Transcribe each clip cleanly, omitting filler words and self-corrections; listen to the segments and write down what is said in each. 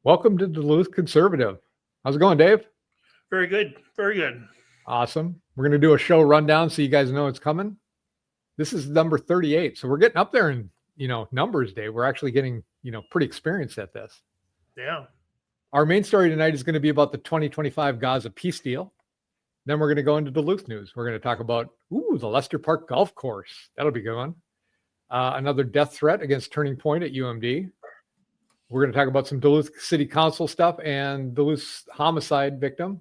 Welcome to Duluth Conservative. How's it going, Dave? Very good. Very good. Awesome. We're going to do a show rundown so you guys know it's coming. This is number 38. So we're getting up there in, numbers, Dave. We're actually getting, pretty experienced at this. Yeah. Our main story tonight is going to be about the 2025 Gaza peace deal. Then we're going to go into Duluth news. We're going to talk about, the Lester Park Golf Course. That'll be a good one. Another death threat against Turning Point at UMD. We're going to talk about some Duluth City Council stuff and Duluth homicide victim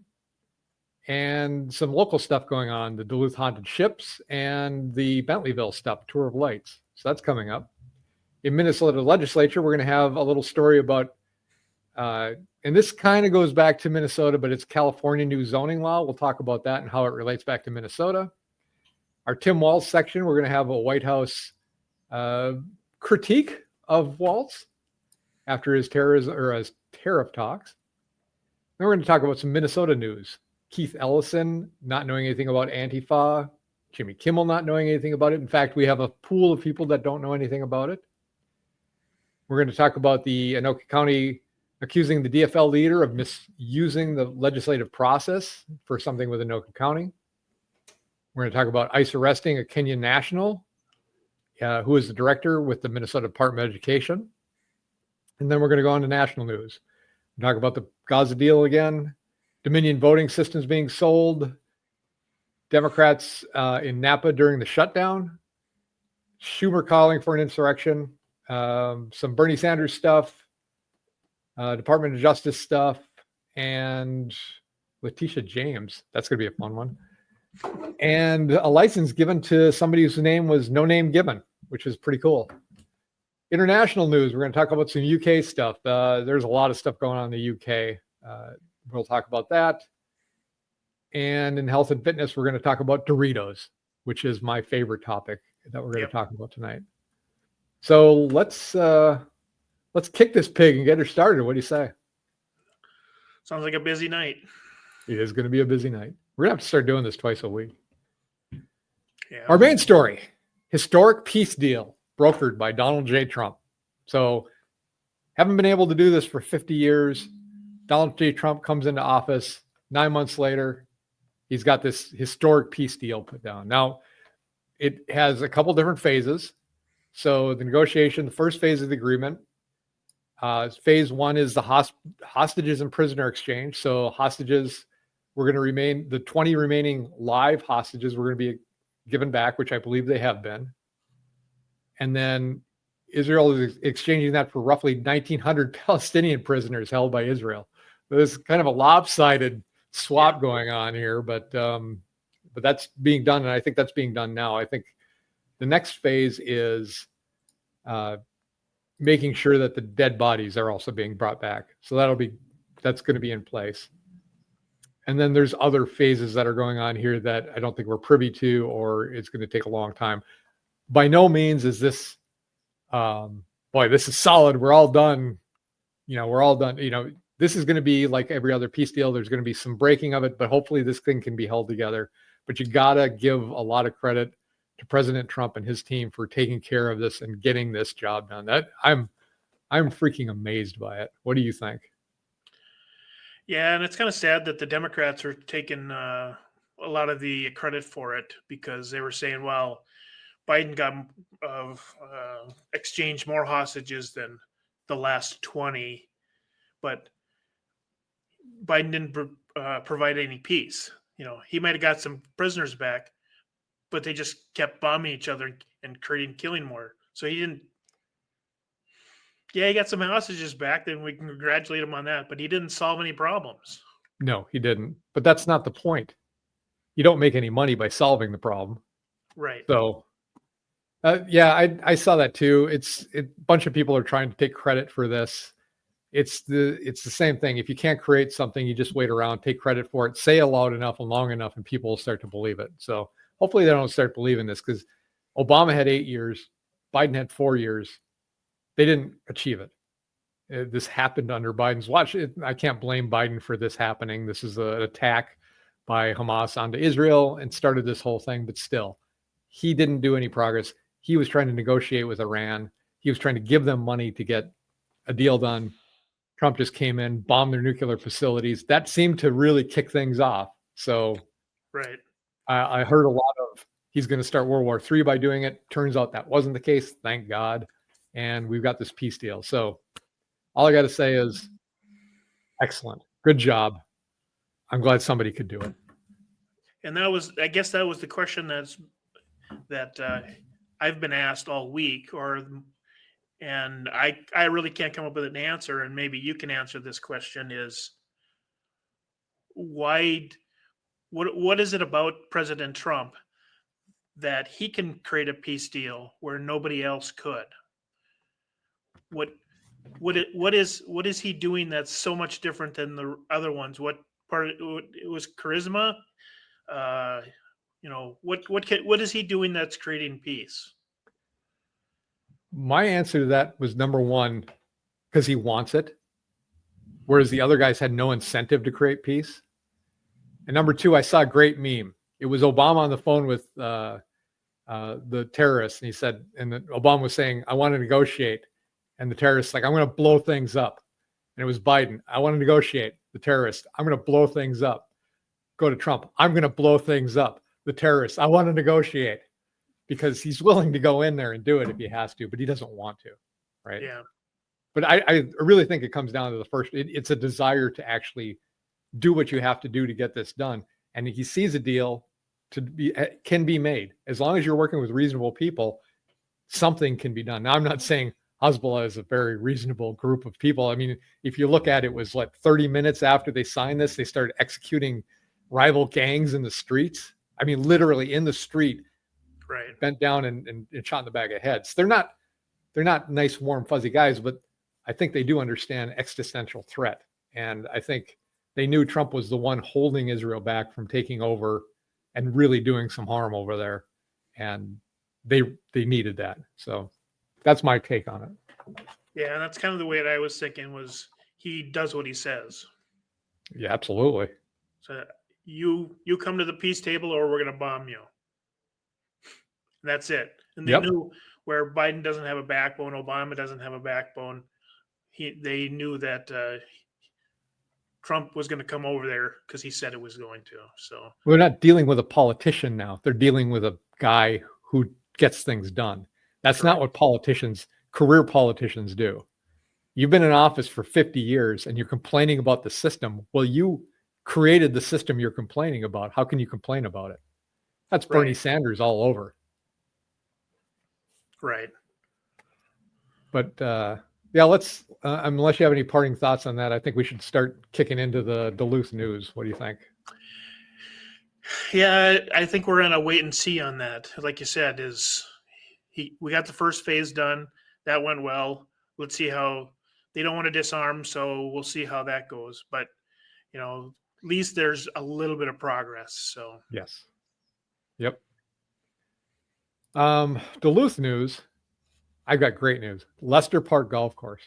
and some local stuff going on, the Duluth haunted ships and the Bentleyville stuff, tour of lights. So that's coming up. In Minnesota Legislature, we're going to have a little story about, and this kind of goes back to Minnesota, but it's California new zoning law. We'll talk about that and how it relates back to Minnesota. Our Tim Walz section, we're going to have a White House critique of Walz after his tariff talks. Then we're going to talk about some Minnesota news. Keith Ellison not knowing anything about Antifa. Jimmy Kimmel not knowing anything about it. In fact, we have a pool of people that don't know anything about it. We're going to talk about the Anoka County accusing the DFL leader of misusing the legislative process for something with Anoka County. We're going to talk about ICE arresting a Kenyan national who is the director with the Minnesota Department of Education. And then we're going to go on to national news. We'll talk about the Gaza deal again, Dominion voting systems being sold, Democrats in Napa during the shutdown, Shumer calling for an insurrection, some Bernie Sanders stuff, Department of Justice stuff, and Letitia James. That's going to be a fun one. And a license given to somebody whose name was no name given, which is pretty cool. International news, we're going to talk about some UK stuff. There's a lot of stuff going on in the UK. We'll talk about that. And in health and fitness, we're going to talk about Doritos, which is my favorite topic that we're going to talk about tonight. So let's kick this pig and get her started. What do you say? Sounds like a busy night. It is going to be a busy night. We're going to have to start doing this twice a week. Yeah. Our main story, historic peace deal brokered by Donald J. Trump. So haven't been able to do this for 50 years. Donald J. Trump comes into office 9 months later. He's got this historic peace deal put down. Now, it has a couple different phases. So the negotiation, the first phase of the agreement, phase one is the hostages and prisoner exchange. So hostages were going to remain, the 20 remaining live hostages were going to be given back, which I believe they have been. And then Israel is exchanging that for roughly 1,900 Palestinian prisoners held by Israel. There's kind of a lopsided swap going on here, but that's being done, and I think that's being done now. I think the next phase is making sure that the dead bodies are also being brought back. So that's going to be in place. And then there's other phases that are going on here that I don't think we're privy to, or it's going to take a long time. By no means is this, this is solid. We're all done. We're all done. This is going to be like every other peace deal. There's going to be some breaking of it, but hopefully this thing can be held together. But you got to give a lot of credit to President Trump and his team for taking care of this and getting this job done. That I'm freaking amazed by it. What do you think? Yeah, and it's kind of sad that the Democrats are taking a lot of the credit for it, because they were saying, well, Biden got exchanged more hostages than the last 20, but Biden didn't provide any peace. He might have got some prisoners back, but they just kept bombing each other and killing more. So he didn't. Yeah, he got some hostages back. Then we can congratulate him on that. But he didn't solve any problems. No, he didn't. But that's not the point. You don't make any money by solving the problem. Right. So. I saw that too. A bunch of people are trying to take credit for this. It's the same thing. If you can't create something, you just wait around, take credit for it, say it loud enough and long enough, and people will start to believe it. So hopefully they don't start believing this, because Obama had 8 years, Biden had 4 years. They didn't achieve it. This happened under Biden's watch. I can't blame Biden for this happening. This is an attack by Hamas onto Israel and started this whole thing, but still, he didn't do any progress. He was trying to negotiate with Iran. He was trying to give them money to get a deal done. Trump just came in, bombed their nuclear facilities. That seemed to really kick things off. So Right. I heard a lot of he's going to start World War III by doing it. Turns out that wasn't the case. Thank God. And we've got this peace deal. So all I got to say is excellent. Good job. I'm glad somebody could do it. And I guess that was the question that I've been asked all week, and I really can't come up with an answer. And maybe you can answer this question: is why? What is it about President Trump that he can create a peace deal where nobody else could? What is he doing that's so much different than the other ones? What part it was charisma? What is he doing that's creating peace? My answer to that was number one, because he wants it, whereas the other guys had no incentive to create peace. And number two, I saw a great meme. It was Obama on the phone with the terrorists, and he said, and Obama was saying, "I want to negotiate," and the terrorists like, "I'm going to blow things up." And it was Biden, "I want to negotiate." The terrorist, "I'm going to blow things up." Go to Trump, "I'm going to blow things up." The terrorist, "I want to negotiate," because he's willing to go in there and do it if he has to, but he doesn't want to, right? Yeah. But I really think it comes down to the first. It's a desire to actually do what you have to do to get this done, and he sees a deal can be made as long as you're working with reasonable people. Something can be done. Now, I'm not saying Hezbollah is a very reasonable group of people. I mean, if you look at it, was 30 minutes after they signed this, they started executing rival gangs in the streets. I mean, literally in the street, right, bent down and shot in the back of heads. They're not nice, warm, fuzzy guys, but I think they do understand existential threat. And I think they knew Trump was the one holding Israel back from taking over and really doing some harm over there. And they needed that. So that's my take on it. Yeah, and that's kind of the way that I was thinking, was he does what he says. Yeah, absolutely. So you come to the peace table or we're going to bomb you. That's it. And they knew where Biden doesn't have a backbone, Obama doesn't have a backbone. They knew that Trump was going to come over there because he said it was going to. So we're not dealing with a politician now. They're dealing with a guy who gets things done. That's not what career politicians do. You've been in office for 50 years and you're complaining about the system. Well, you created the system you're complaining about. How can you complain about it? That's Bernie Sanders all over. Right. But yeah, let's, unless you have any parting thoughts on that, I think we should start kicking into the Duluth news. What do you think? Yeah, I think we're in a wait and see on that. Like you said, we got the first phase done. That went well. Let's see how they don't want to disarm. So we'll see how that goes. But, at least there's a little bit of progress. So yes. Yep. Duluth news. I've got great news. Lester Park Golf Course.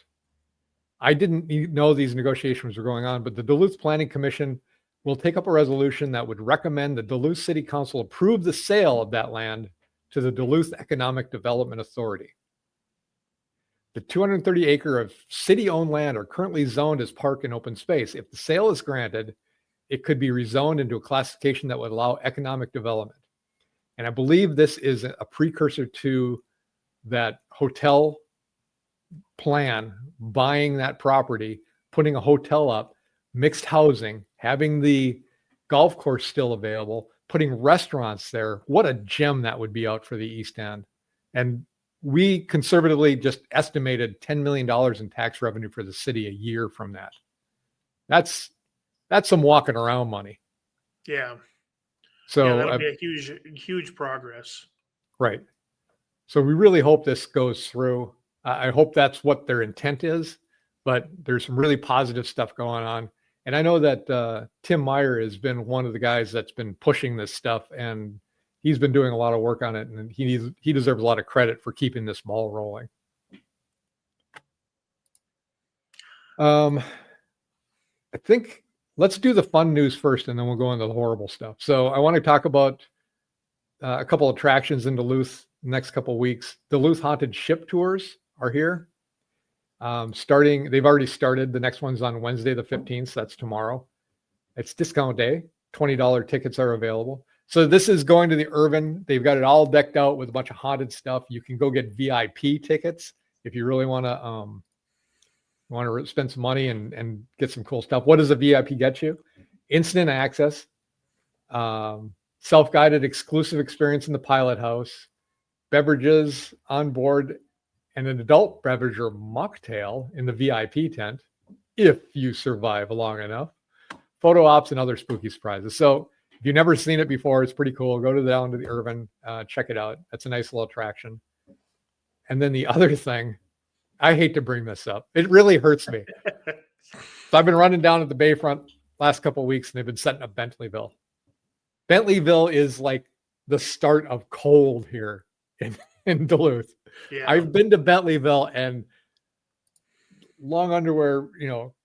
I didn't know these negotiations were going on, but the Duluth Planning Commission will take up a resolution that would recommend the Duluth City Council approve the sale of that land to the Duluth Economic Development Authority. The 230-acre of city-owned land are currently zoned as park and open space. If the sale is granted, it could be rezoned into a classification that would allow economic development. And I believe this is a precursor to that hotel plan, buying that property, putting a hotel up, mixed housing, having the golf course still available, putting restaurants there. What a gem that would be out for the East End. And we conservatively just estimated $10 million in tax revenue for the city a year from that. That's some walking around money. Yeah. So that'll be a huge progress. Right. So we really hope this goes through. I hope that's what their intent is, but there's some really positive stuff going on. And I know that Tim Meyer has been one of the guys that's been pushing this stuff, and he's been doing a lot of work on it, and he deserves a lot of credit for keeping this ball rolling. I think let's do the fun news first, and then we'll go into the horrible stuff. So I want to talk about a couple of attractions in Duluth next couple of weeks. Duluth Haunted Ship Tours are here. They've already started. The next one's on Wednesday, the 15th. So that's tomorrow. It's discount day. $20 tickets are available. So this is going to the Irvin. They've got it all decked out with a bunch of haunted stuff. You can go get VIP tickets if you really want to spend some money and get some cool stuff. What does a VIP get you? Instant access, self-guided exclusive experience in the pilot house, beverages on board, and an adult beverage or mocktail in the VIP tent if you survive long enough. Photo ops and other spooky surprises. So if you've never seen it before, it's pretty cool. Go down to the Irvin, check it out. That's a nice little attraction. And then the other thing, I hate to bring this up. It really hurts me. So I've been running down at the Bayfront last couple of weeks, and they've been setting up Bentleyville. Bentleyville is like the start of cold here in Duluth. Yeah. I've been to Bentleyville and long underwear,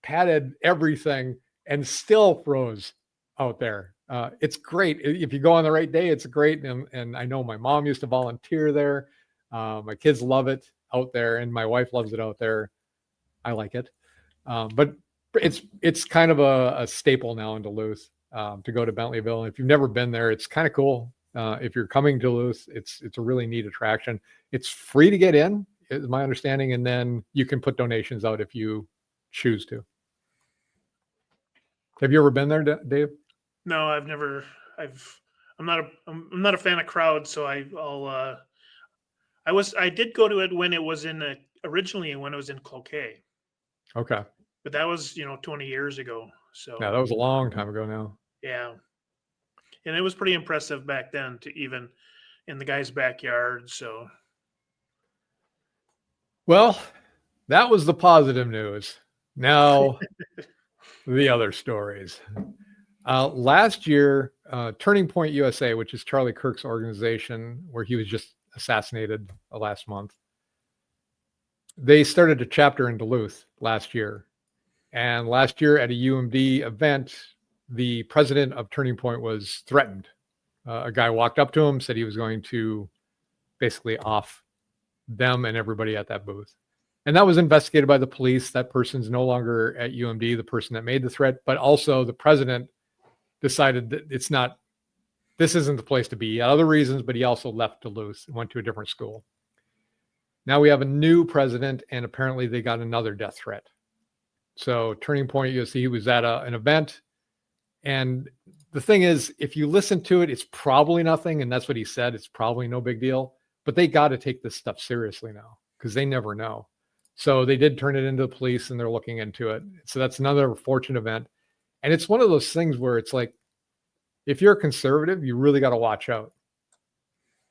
padded everything, and still froze out there. It's great. If you go on the right day, it's great. And I know my mom used to volunteer there. My kids love it out there, and my wife loves it out there. I like it. But it's kind of a staple now in Duluth to go to Bentleyville. And if you've never been there, it's kind of cool. If you're coming to Duluth, it's a really neat attraction. It's free to get in, is my understanding, and then you can put donations out if you choose to. Have you ever been there, Dave? No, I've never. I'm not a fan of crowds, so I did go to it when it was originally when it was in Cloquet. Okay. But that was 20 years ago. So yeah, that was a long time ago now. Yeah, and it was pretty impressive back then, to even in the guy's backyard. So, well, that was the positive news. Now, the other stories. Last year, Turning Point USA, which is Charlie Kirk's organization, where he was just assassinated last month, they started a chapter in Duluth last year. And last year at a UMD event, the president of Turning Point was threatened. A guy walked up to him, said he was going to basically off them and everybody at that booth. And that was investigated by the police. That person's no longer at UMD, the person that made the threat, but also the president decided that this isn't the place to be. He had other reasons, but he also left Duluth and went to a different school. Now we have a new president, and apparently they got another death threat. So Turning Point, you'll see he was at an event. And the thing is, if you listen to it, it's probably nothing. And that's what he said. It's probably no big deal. But they got to take this stuff seriously now, because they never know. So they did turn it into the police, and they're looking into it. So that's another fortunate event. And it's one of those things where it's like, if you're a conservative, you really got to watch out.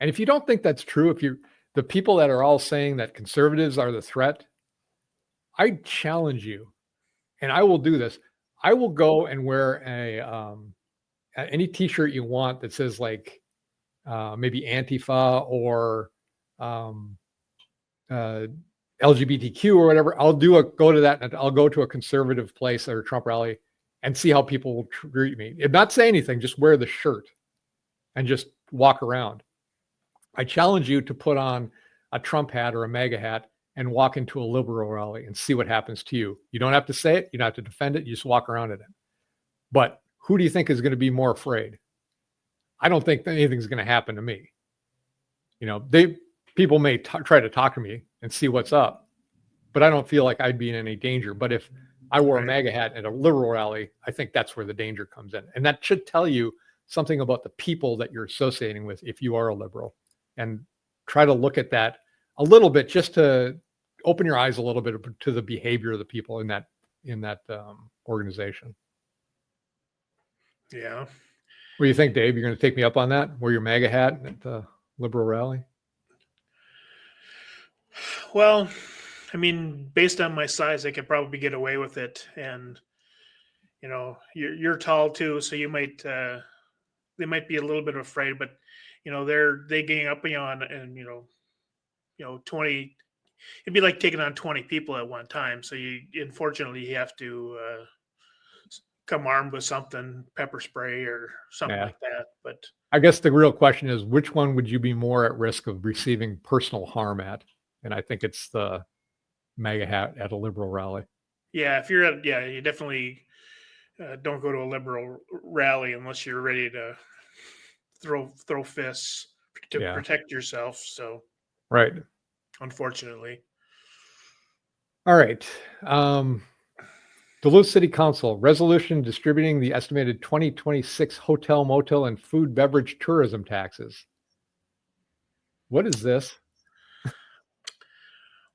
And if you don't think that's true, the people that are all saying that conservatives are the threat, I challenge you, and I will do this. I will go and wear any T-shirt you want that says like maybe Antifa or LGBTQ or whatever. I'll go to that, and I'll go to a conservative place or a Trump rally and see how people will treat me. And not say anything, just wear the shirt and just walk around. I challenge you to put on a Trump hat or a MAGA hat and walk into a liberal rally and see what happens to you. You don't have to say it. You don't have to defend it. You just walk around in it. But who do you think is going to be more afraid? I don't think anything's going to happen to me. People may try to talk to me and see what's up, but I don't feel like I'd be in any danger. But if I wore a MAGA hat at a liberal rally, I think that's where the danger comes in. And that should tell you something about the people that you're associating with if you are a liberal. And try to look at that a little bit, just to open your eyes a little bit to the behavior of the people in that organization. Yeah. What do you think, Dave? You're going to take me up on that? Wear your MAGA hat at the liberal rally? Well, I mean, based on my size, I could probably get away with it. And, you're tall too, so you might, they might be a little bit afraid, but, they gang up on you and, 20, it'd be like taking on 20 people at one time. So unfortunately, you have to come armed with something, pepper spray or something like that. But I guess the real question is, which one would you be more at risk of receiving personal harm at? And I think it's the MAGA hat at a liberal rally. Yeah, if you're at, you definitely don't go to a liberal rally unless you're ready to throw fists to Yeah. protect yourself. So, Right. unfortunately. All right. Duluth City Council resolution distributing the estimated 2026 hotel, motel, and food beverage tourism taxes. What is this?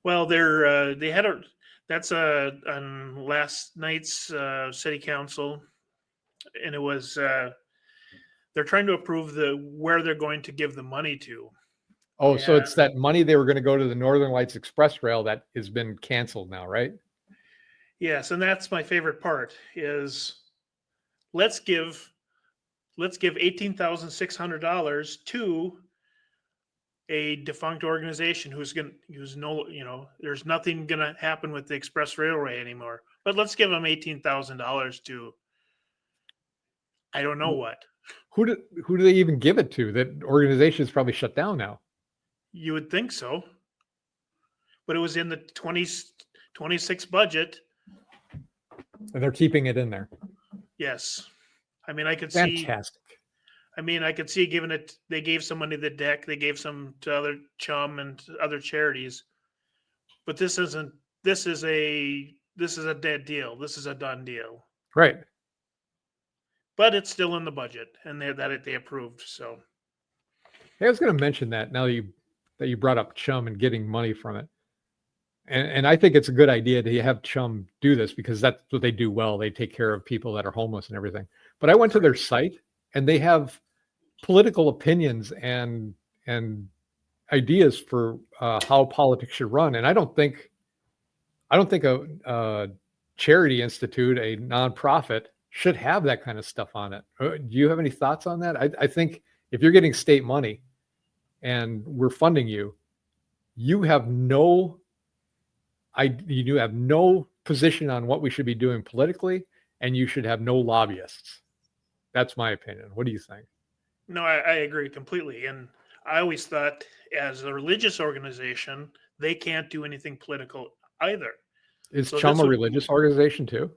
Well, they had that's on last night's city council, and it was they're trying to approve where they're going to give the money to. Oh, so Yeah. it's that money they were going to go to the Northern Lights Express Rail that has been canceled now, right? Yes, and that's my favorite part is let's give $18,600 to a defunct organization who's there's nothing gonna happen with the express railway anymore. But let's give them $18,000 to I don't know what. Who do they even give it to? That organization is probably shut down now. You would think so, but it was in the 2026 budget. And they're keeping it in there. Yes, I mean I could Fantastic. see giving it. They gave some money to the deck. They gave some to other Chum and other charities, but this isn't. This is a dead deal. This is a done deal. Right. But it's still in the budget, and they approved. So Hey, I was going to mention that now that you brought up Chum and getting money from it. And I think it's a good idea to have Chum do this because that's what they do well. They take care of people that are homeless and everything. But I went to their site and they have political opinions and ideas for how politics should run. And I don't think a charity institute, a nonprofit, should have that kind of stuff on it. Do you have any thoughts on that? I think if you're getting state money and we're funding you, you have no position on what we should be doing politically, and you should have no lobbyists. That's my opinion. What do you think? no, I agree completely. And I always thought, as a religious organization, they can't do anything political either. Is So Chum this a would- religious organization too?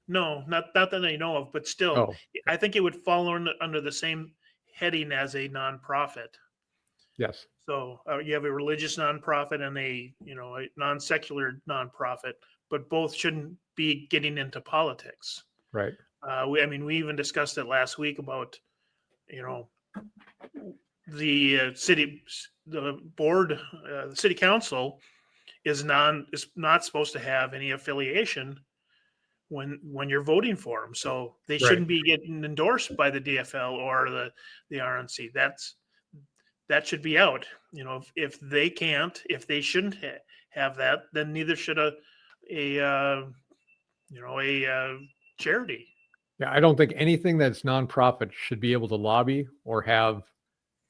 No, not that I know of, but still, Oh, I think it would fall under the same heading as a nonprofit. yes. So you have a religious nonprofit and a non-secular nonprofit, but both shouldn't be getting into politics. Right. We even discussed it last week about the board, the city council is not supposed to have any affiliation when you're voting for them, so they shouldn't be getting endorsed by the DFL or the RNC. That should be out. If they shouldn't have that, then neither should a charity. Yeah, I don't think anything that's nonprofit should be able to lobby or have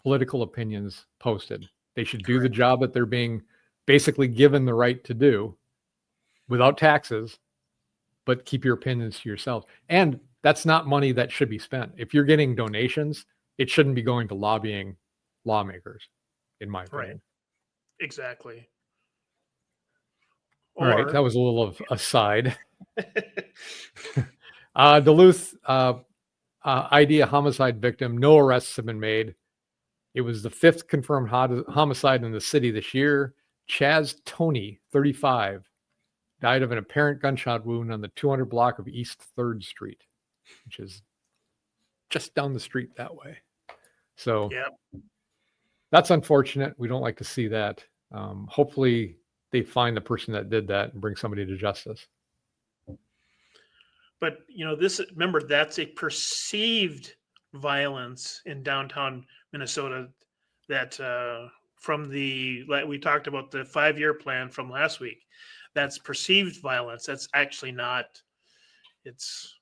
political opinions posted. They should do the job that they're being basically given the right to do without taxes, but keep your opinions to yourself. And that's not money that should be spent. If you're getting donations, it shouldn't be going to lobbying lawmakers, in my opinion. Right. Exactly. All right, that was a little of a side. Duluth ID a homicide victim. No arrests have been made. It was the 5th confirmed homicide in the city this year. Chaz Tony, 35, died of an apparent gunshot wound on the 200 block of East 3rd Street, which is just down the street that way. So that's unfortunate. We don't like to see that. Hopefully they find the person that did that and bring somebody to justice. But remember, that's a perceived violence in downtown Minnesota that we talked about the 5-year plan from last week. That's perceived violence. That's actually not. It's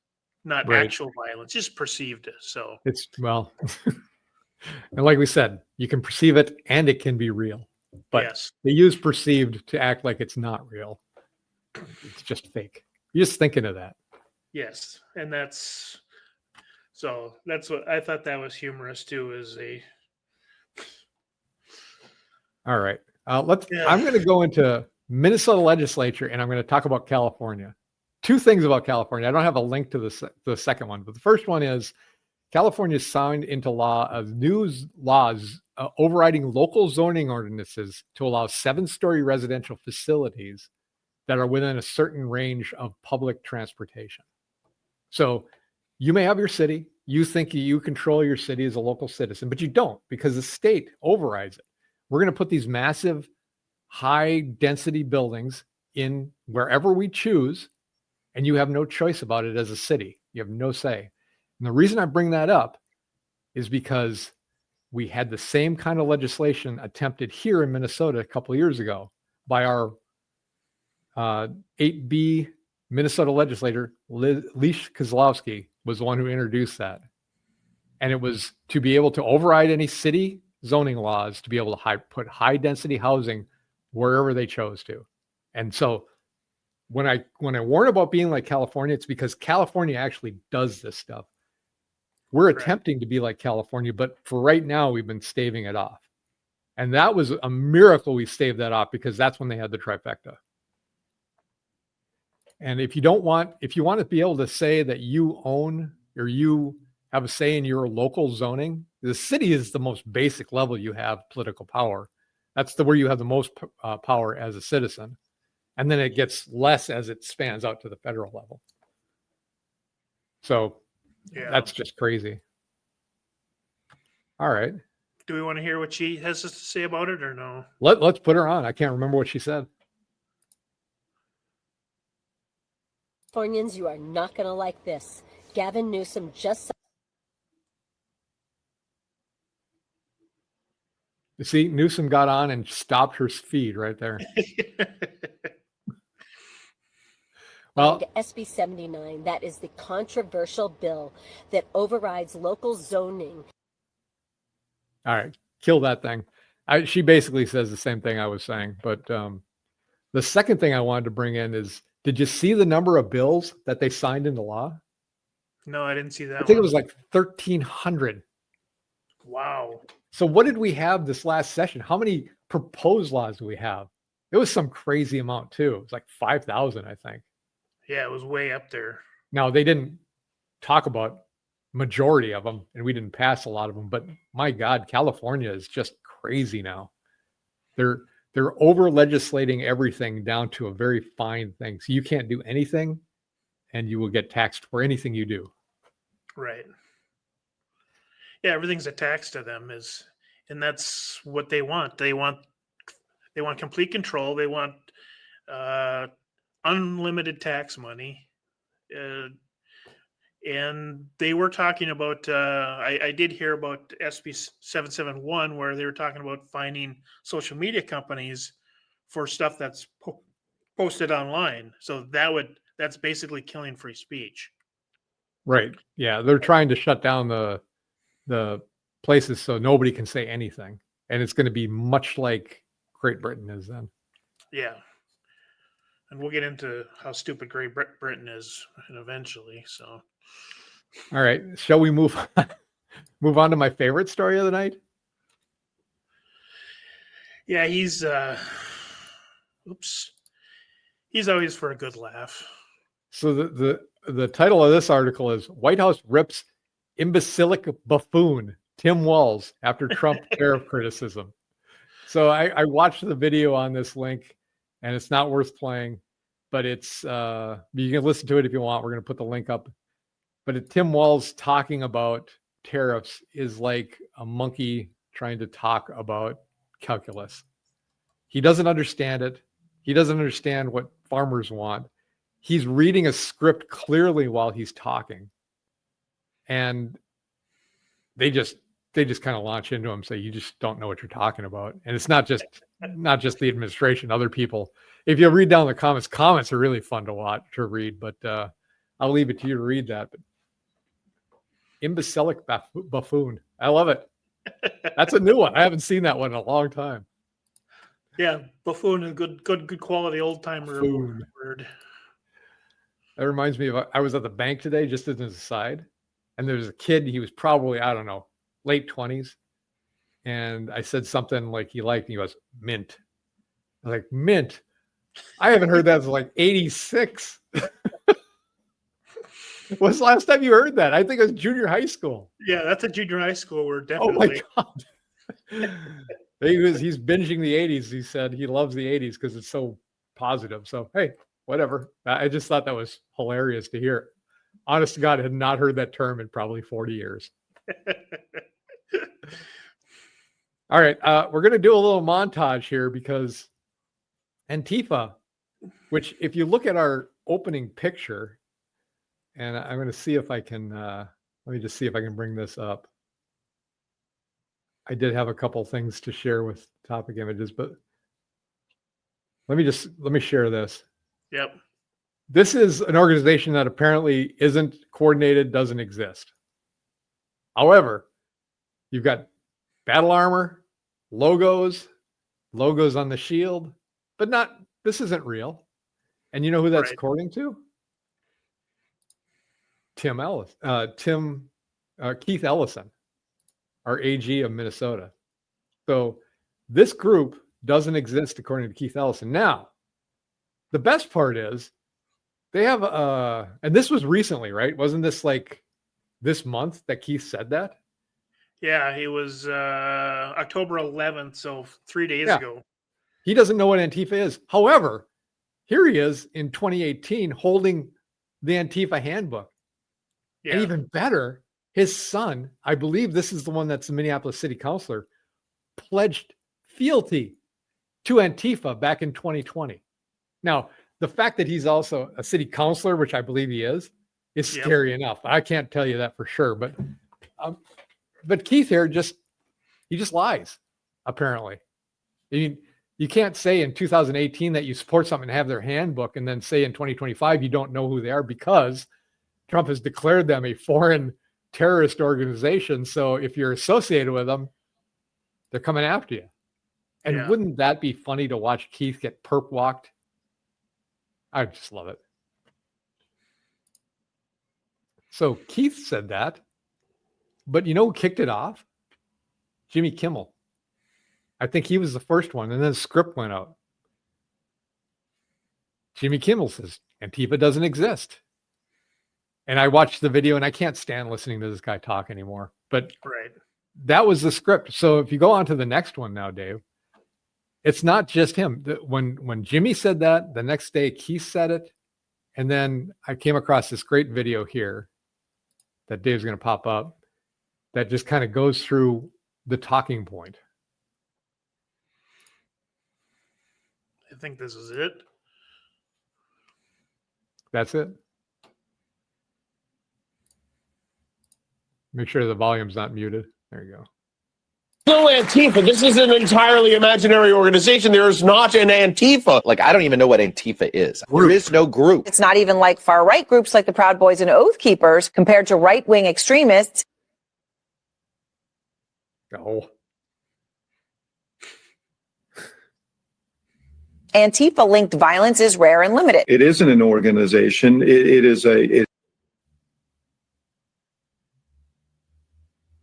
not actual violence, just perceived. So it's and like we said, you can perceive it and it can be real. But they use perceived to act like it's not real. It's just fake. You're just thinking of that. Yes, and that's what I thought that was humorous too. All right. I'm going to go into Minnesota legislature, and I'm going to talk about California. Two things about California. I don't have a link to the second one, but the first one is California signed into law new laws overriding local zoning ordinances to allow 7-story residential facilities that are within a certain range of public transportation. So you may have your city, you think you control your city as a local citizen, but you don't, because the state overrides it. We're going to put these massive high density buildings in wherever we choose, and you have no choice about it as a city. You have no say. And the reason I bring that up is because we had the same kind of legislation attempted here in Minnesota a couple of years ago by our 8B Minnesota legislator, Leash Kozlowski, was the one who introduced that. And it was to be able to override any city zoning laws, to be able to put high density housing wherever they chose to. And so when I warn about being like California, it's because California actually does this stuff. We're attempting to be like California, but for right now, we've been staving it off. And that was a miracle we staved that off, because that's when they had the trifecta. And if you want to be able to say that you own or you have a say in your local zoning, the city is the most basic level you have political power. That's where you have the most power as a citizen. And then it gets less as it spans out to the federal level. So that's just crazy. All right. Do we want to hear what she has to say about it or no? Let's put her on. I can't remember what she said. Californians, you are not going to like this. Gavin Newsom just... You see, Newsom got on and stopped her feed right there. Well, SB 79, that is the controversial bill that overrides local zoning. All right, kill that thing. She basically says the same thing I was saying. But the second thing I wanted to bring in is, did you see the number of bills that they signed into law? No, I didn't see that. I think it was like 1,300. Wow. So what did we have this last session? How many proposed laws do we have? It was some crazy amount too. It was like 5,000, I think. Yeah, it was way up there. Now, they didn't talk about majority of them, and we didn't pass a lot of them, but my God, California is just crazy now. They're over legislating everything down to a very fine thing. So you can't do anything and you will get taxed for anything you do. Right. Yeah, everything's a tax to them, and that's what they want. They want complete control. They want unlimited tax money. And they were talking about, I did hear about SB 771, where they were talking about fining social media companies for stuff that's posted online. So that's basically killing free speech. Right. Yeah. They're trying to shut down the places so nobody can say anything. And it's going to be much like Great Britain is then. Yeah. And we'll get into how stupid Great Britain is eventually. So, all right, shall we move on to my favorite story of the night? Yeah, he's always for a good laugh. So the title of this article is "White House Rips Imbecilic Buffoon Tim Walz After Trump Tariff Criticism." So I watched the video on this link, and it's not worth playing, but it's you can listen to it if you want. We're going to put the link up. But Tim Walz talking about tariffs is like a monkey trying to talk about calculus. He doesn't understand it. He doesn't understand what farmers want. He's reading a script clearly while he's talking. And they just kind of launch into him, say, you just don't know what you're talking about. And it's not just the administration, other people. If you read down the comments are really fun to read, but I'll leave it to you to read that. But imbecilic buffoon. I love it. That's a new one. I haven't seen that one in a long time. Yeah, buffoon, a good quality old timer word. That reminds me of, I was at the bank today, just as an aside, and there was a kid. He was probably, I don't know, late 20s, and I said something like he liked, and he goes, mint. I was like, mint? I haven't heard that since like 86. When's the last time you heard that? I think it was junior high school. Yeah, that's a junior high school. We're Oh my definitely. God. He's binging the 80s. He said he loves the 80s because it's so positive. So, hey, whatever. I just thought that was hilarious to hear. Honest to God, I had not heard that term in probably 40 years. All right. We're going to do a little montage here because Antifa, which if you look at our opening picture, and I'm going to see if I can, let me just see if I can bring this up. I did have a couple things to share with topic images, but let me share this. Yep. This is an organization that apparently isn't coordinated, doesn't exist. However, you've got battle armor, logos on the shield, but this isn't real. And you know who that's Right. according to? Keith Ellison, our AG of Minnesota. So this group doesn't exist according to Keith Ellison. Now, the best part is they have and this was recently, right? Wasn't this like this month that Keith said that? Yeah, he was October 11th, so 3 days Yeah. ago. He doesn't know what Antifa is. However, here he is in 2018 holding the Antifa handbook. Yeah. And even better, his son, I believe this is the one that's the Minneapolis city councilor, pledged fealty to Antifa back in 2020. Now, the fact that he's also a city councilor, which I believe he is Yep. scary enough. I can't tell you that for sure, but Keith here he just lies, apparently. I mean, you can't say in 2018 that you support something and have their handbook and then say in 2025 you don't know who they are because Trump has declared them a foreign terrorist organization. So if you're associated with them, they're coming after you. And Yeah. wouldn't that be funny to watch Keith get perp walked? I just love it. So Keith said that, but you know who kicked it off? Jimmy Kimmel. I think he was the first one, and then the script went out. Jimmy Kimmel says, Antifa doesn't exist. And I watched the video, and I can't stand listening to this guy talk anymore. But Right. that was the script. So if you go on to the next one now, Dave, it's not just him. When Jimmy said that, the next day Keith said it. And then I came across this great video here that Dave's going to pop up that just kind of goes through the talking point. I think this is it. That's it. Make sure the volume's not muted. There you go. No Antifa. This is an entirely imaginary organization. There is not an Antifa. Like, I don't even know what Antifa is. There is no group. It's not even like far-right groups like the Proud Boys and Oath Keepers compared to right-wing extremists. No. Antifa-linked violence is rare and limited. It isn't an organization. It is a.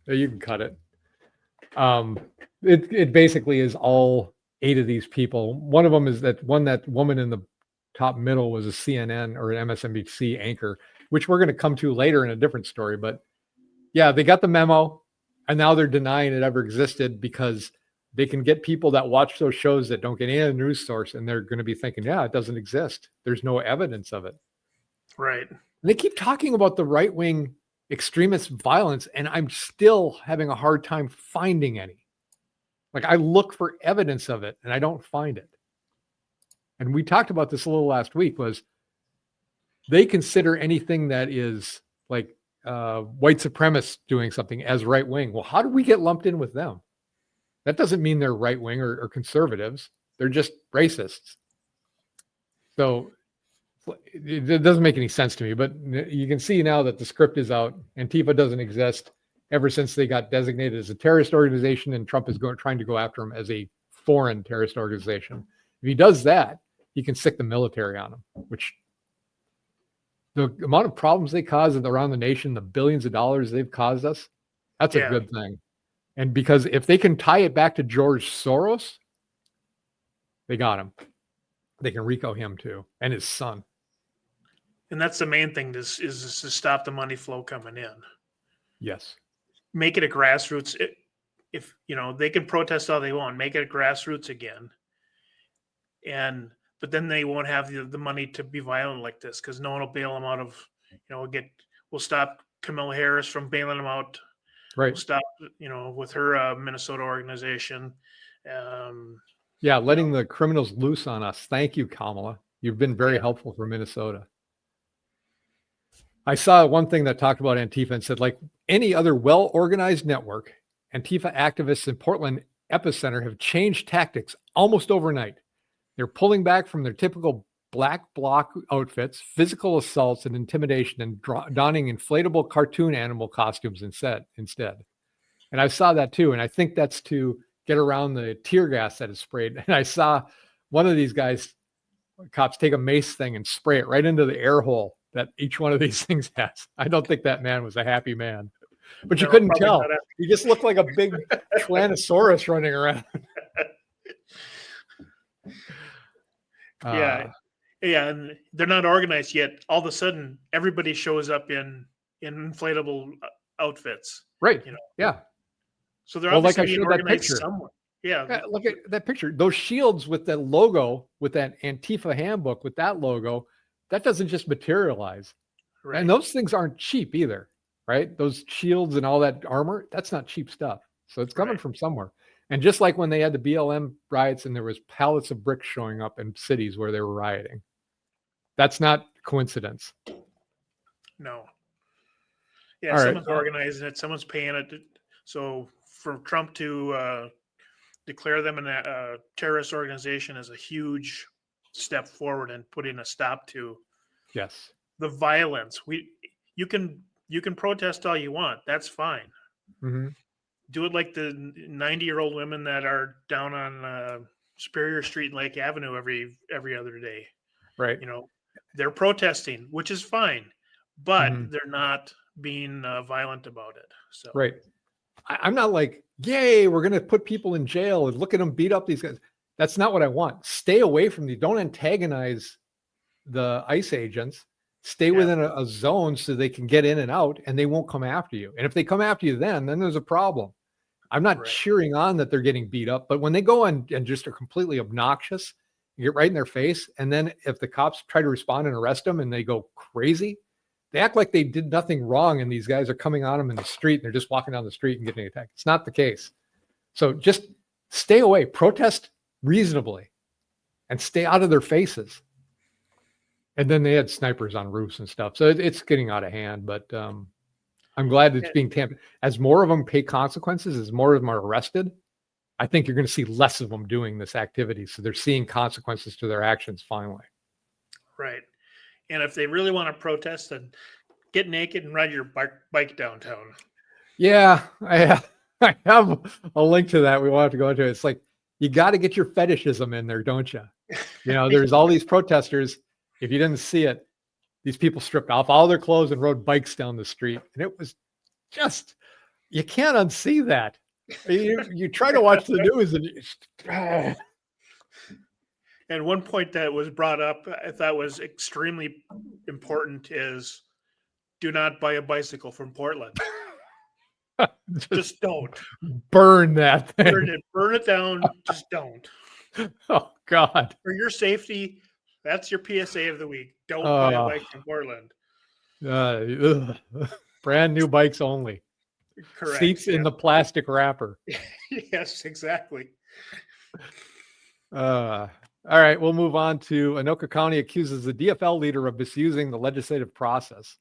You can cut it. It basically is all 8 of these people. One of them is that woman in the top middle was a CNN or an MSNBC anchor, which we're going to come to later in a different story. But yeah, they got the memo and now they're denying it ever existed because they can get people that watch those shows that don't get any other news source. And they're going to be thinking, yeah, it doesn't exist. There's no evidence of it. Right. And they keep talking about the right-wing extremist violence, and I'm still having a hard time finding any. Like, I look for evidence of it, and I don't find it. And we talked about this a little last week, was they consider anything that is like white supremacists doing something as right-wing. Well, how do we get lumped in with them? That doesn't mean they're right-wing or conservatives. They're just racists. So it doesn't make any sense to me, but you can see now that the script is out. Antifa doesn't exist ever since they got designated as a terrorist organization, and Trump is trying to go after them as a foreign terrorist organization. If he does that, he can sick the military on them, which the amount of problems they cause around the nation, the billions of dollars they've caused us, that's a good thing. And because if they can tie it back to George Soros, they got him. they can RICO him too, and his son. And that's the main thing is to stop the money flow coming in. Yes. Make it a grassroots. If they can protest all they want, make it a grassroots again. But then they won't have the money to be violent like this because no one will bail them out of. We'll stop Kamala Harris from bailing them out. Right. We'll stop. With her Minnesota organization. Yeah, letting the criminals loose on us. Thank you, Kamala. You've been very helpful for Minnesota. I saw one thing that talked about Antifa and said, like any other well-organized network, Antifa activists in Portland epicenter have changed tactics almost overnight. They're pulling back from their typical black bloc outfits, physical assaults and intimidation, and donning inflatable cartoon animal costumes instead. And I saw that too. And I think that's to get around the tear gas that is sprayed. And I saw one of these cops take a mace thing and spray it right into the air hole that each one of these things has. I don't think that man was a happy man, but you couldn't tell. He just looked like a big Tyrannosaurus running around. Yeah, and they're not organized yet. All of a sudden, everybody shows up in inflatable outfits. Right. Yeah. So they're obviously being that organized picture. somewhere. Yeah. Look at that picture. Those shields with the logo, with that Antifa handbook, with that logo, that doesn't just materialize. Right. And those things aren't cheap either, right? Those shields and all that armor, that's not cheap stuff. So it's coming from somewhere. And just like when they had the BLM riots and there was pallets of bricks showing up in cities where they were rioting, that's not coincidence. No. Yeah, someone's organizing it. Someone's paying it. So for Trump to declare them a terrorist organization is a huge step forward and putting a stop to the violence. You can protest all you want. That's fine. Mm-hmm. Do it like the 90-year-old women that are down on Superior Street and Lake Avenue every other day. Right. They're protesting, which is fine, but they're not being violent about it. So right. I'm not like, yay, we're going to put people in jail and look at them beat up these guys. That's not what I want. Stay away from these. Don't antagonize the ICE agents. Stay within a zone so they can get in and out and they won't come after you. And if they come after you, then there's a problem. I'm not cheering on that they're getting beat up, but when they go and just are completely obnoxious, you get right in their face. And then if the cops try to respond and arrest them and they go crazy, they act like they did nothing wrong. And these guys are coming on them in the street and they're just walking down the street and getting attacked. It's not the case. So just stay away, protest reasonably and stay out of their faces. And then they had snipers on roofs and stuff. So it's getting out of hand, but I'm glad it's being tampered. As more of them pay consequences, as more of them are arrested, I think you're going to see less of them doing this activity. So they're seeing consequences to their actions finally. Right. And if they really want to protest, then get naked and ride your bike downtown. Yeah, I have a link to that we want to go into. It's like, you got to get your fetishism in there, don't you? There's all these protesters. If you didn't see it, these people stripped off all their clothes and rode bikes down the street. And it was just, you can't unsee that. You try to watch the news and and one point that was brought up, I thought was extremely important is do not buy a bicycle from Portland. Just don't. Burn that thing. Burn it down. Just don't. Oh, God. For your safety, that's your PSA of the week. Don't buy a bike from Portland. Brand new bikes only. Correct. Seats in the plastic wrapper. Yes, exactly. All right, we'll move on to Anoka County accuses the DFL leader of misusing the legislative process.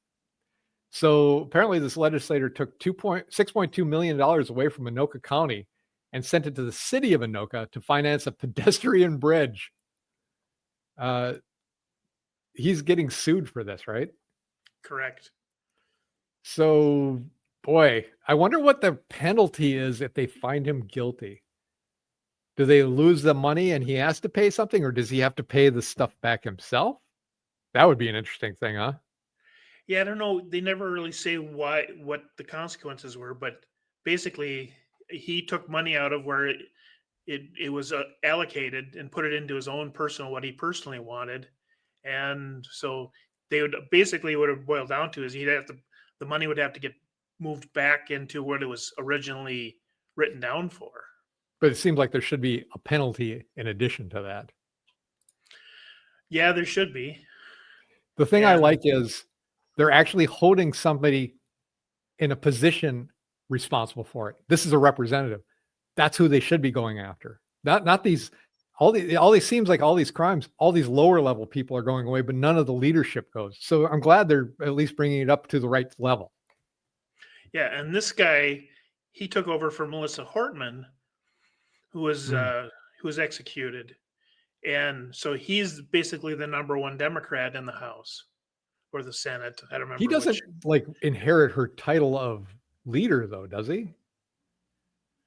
So apparently this legislator took $6.2 million away from Anoka County and sent it to the city of Anoka to finance a pedestrian bridge. He's getting sued for this, right? Correct. So, boy, I wonder what the penalty is if they find him guilty. Do they lose the money and he has to pay something, or does he have to pay the stuff back himself? That would be an interesting thing, huh? Yeah, I don't know. They never really say what the consequences were, but basically he took money out of where it was allocated and put it into his own personal, what he personally wanted. And so they would basically, what it boiled down to is the money would have to get moved back into what it was originally written down for. But it seems like there should be a penalty in addition to that. Yeah, there should be. The thing I And- like is they're actually holding somebody in a position responsible for it. This is a representative. That's who they should be going after. Not these, all these seems like all these crimes, all these lower level people are going away, but none of the leadership goes. So I'm glad they're at least bringing it up to the right level. Yeah, and this guy, he took over for Melissa Hortman, who was executed, and so he's basically the number one Democrat in the House or the Senate. I don't remember. He doesn't like inherit her title of leader, though, does he?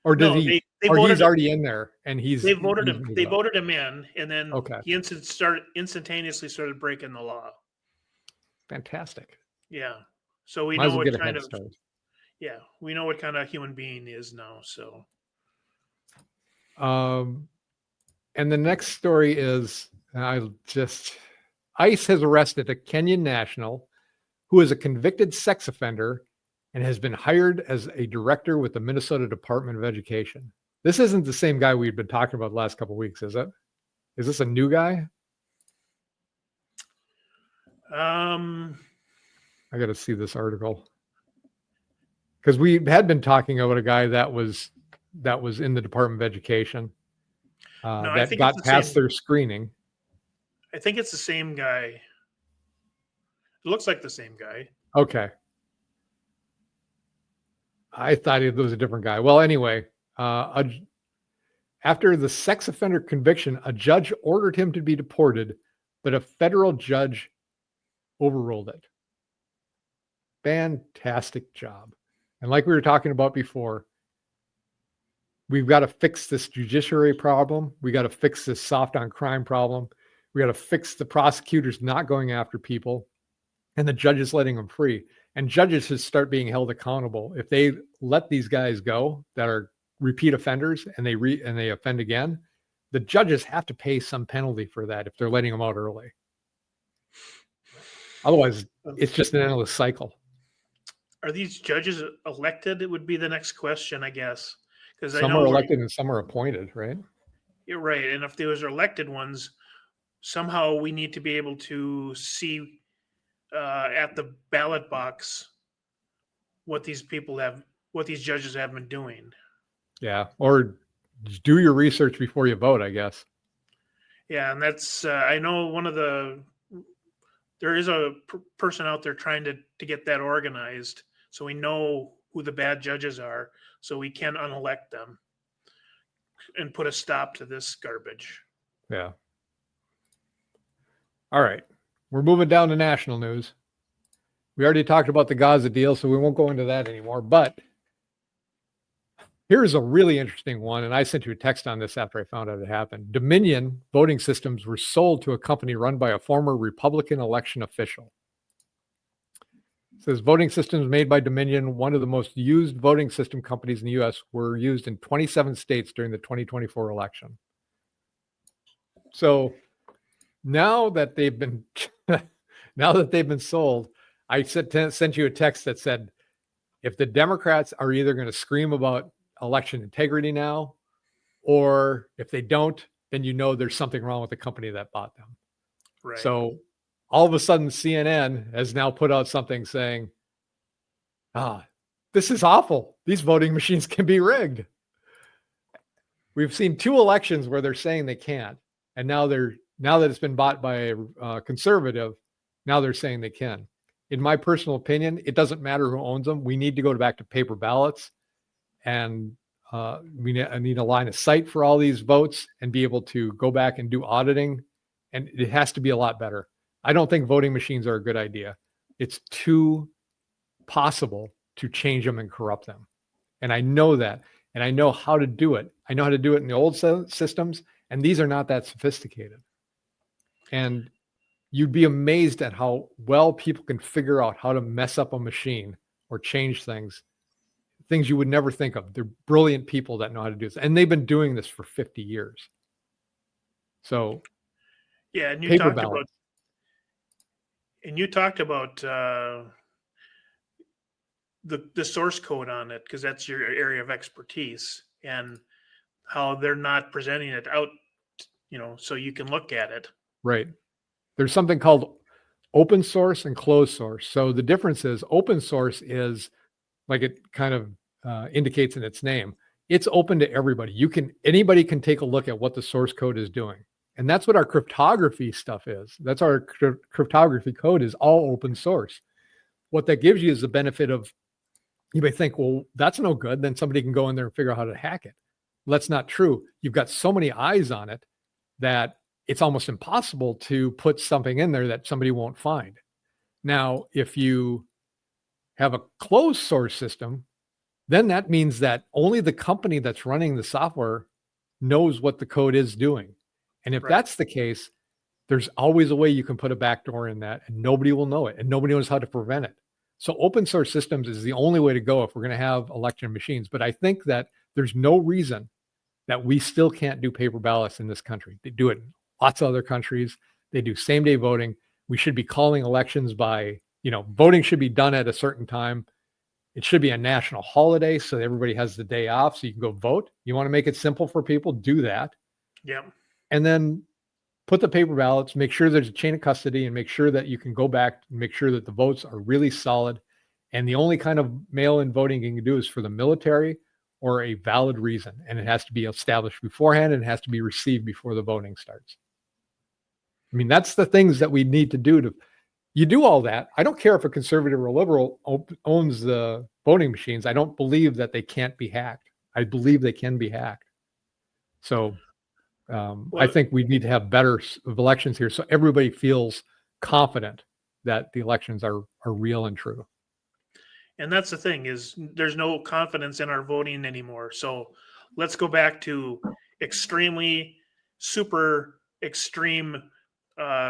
Or does he? They or voted he's him- already in there, and They voted him. he's They up. voted him in, and then Okay. he instantaneously started breaking the law. Fantastic. Yeah, so we Might as know well what get a kind head of start. we know what kind of human being he is now. So And the next story is ICE has arrested a Kenyan national who is a convicted sex offender and has been hired as a director with the Minnesota Department of Education. This isn't the same guy we've been talking about the last couple of weeks, is it? Is this a new guy? I got to see this article because we had been talking about a guy that was in the Department of Education I that think got it's the past same- their screening. I think it's the same guy. It looks like the same guy. Okay. I thought it was a different guy. Well, anyway, after the sex offender conviction, a judge ordered him to be deported, but a federal judge overruled it. Fantastic job. And like we were talking about before, we've got to fix this judiciary problem. We got to fix this soft on crime problem. We got to fix the prosecutors not going after people and the judges letting them free. And judges should start being held accountable. If they let these guys go that are repeat offenders and they offend again, the judges have to pay some penalty for that if they're letting them out early. Otherwise, it's just an endless cycle. Are these judges elected? It would be the next question, I guess. Because Some are elected and some are appointed, right? You're right. And if those are elected ones, somehow we need to be able to see at the ballot box what these judges have been doing. Yeah. Or do your research before you vote, I guess. Yeah, and that's I know there is a person out there trying to get that organized, so we know who the bad judges are, so we can unelect them and put a stop to this garbage. Yeah. All right. We're moving down to national news. We already talked about the Gaza deal, so we won't go into that anymore. But here's a really interesting one, and I sent you a text on this after I found out it happened. Dominion voting systems were sold to a company run by a former Republican election official. It says voting systems made by Dominion, one of the most used voting system companies in the U.S., were used in 27 states during the 2024 election. So now that they've been sold, I sent you a text that said, if the Democrats are either going to scream about election integrity now, or if they don't, then you know there's something wrong with the company that bought them. Right. So all of a sudden, CNN has now put out something saying, this is awful. These voting machines can be rigged. We've seen 2 elections where they're saying they can't. And now that it's been bought by a conservative, now they're saying they can. In my personal opinion, it doesn't matter who owns them. We need to go back to paper ballots, and we need a line of sight for all these votes and be able to go back and do auditing. And it has to be a lot better. I don't think voting machines are a good idea. It's too possible to change them and corrupt them. And I know that. And I know how to do it. I know how to do it in the old systems, and these are not that sophisticated. And you'd be amazed at how well people can figure out how to mess up a machine or change things things you would never think of. They're brilliant people that know how to do this. And they've been doing this for 50 years. So Yeah, and paper ballot. You talked about the source code on it, because that's your area of expertise, and how they're not presenting it out, so you can look at it. Right. There's something called open source and closed source. So the difference is open source is, like it kind of indicates in its name, it's open to everybody. Anybody can take a look at what the source code is doing. And that's what our cryptography stuff is. That's our cryptography code is all open source. What that gives you is the benefit of, you may think, well, that's no good. Then somebody can go in there and figure out how to hack it. Well, that's not true. You've got so many eyes on it that it's almost impossible to put something in there that somebody won't find. Now, if you have a closed source system, then that means that only the company that's running the software knows what the code is doing. And if that's the case, there's always a way you can put a backdoor in that and nobody will know it and nobody knows how to prevent it. So open source systems is the only way to go if we're going to have election machines. But I think that there's no reason that we still can't do paper ballots in this country. They do it in lots of other countries. They do same day voting. We should be calling elections by, voting should be done at a certain time. It should be a national holiday so that everybody has the day off so you can go vote. You want to make it simple for people, do that. Yeah. And then put the paper ballots, make sure there's a chain of custody, and make sure that you can go back and make sure that the votes are really solid. And the only kind of mail-in voting you can do is for the military or a valid reason. And it has to be established beforehand and it has to be received before the voting starts. I mean, that's the things that we need to do. You do all that. I don't care if a conservative or liberal owns the voting machines. I don't believe that they can't be hacked. I believe they can be hacked. So I think we need to have better elections here so everybody feels confident that the elections are real and true. And that's the thing, is there's no confidence in our voting anymore. So let's go back to extremely super extreme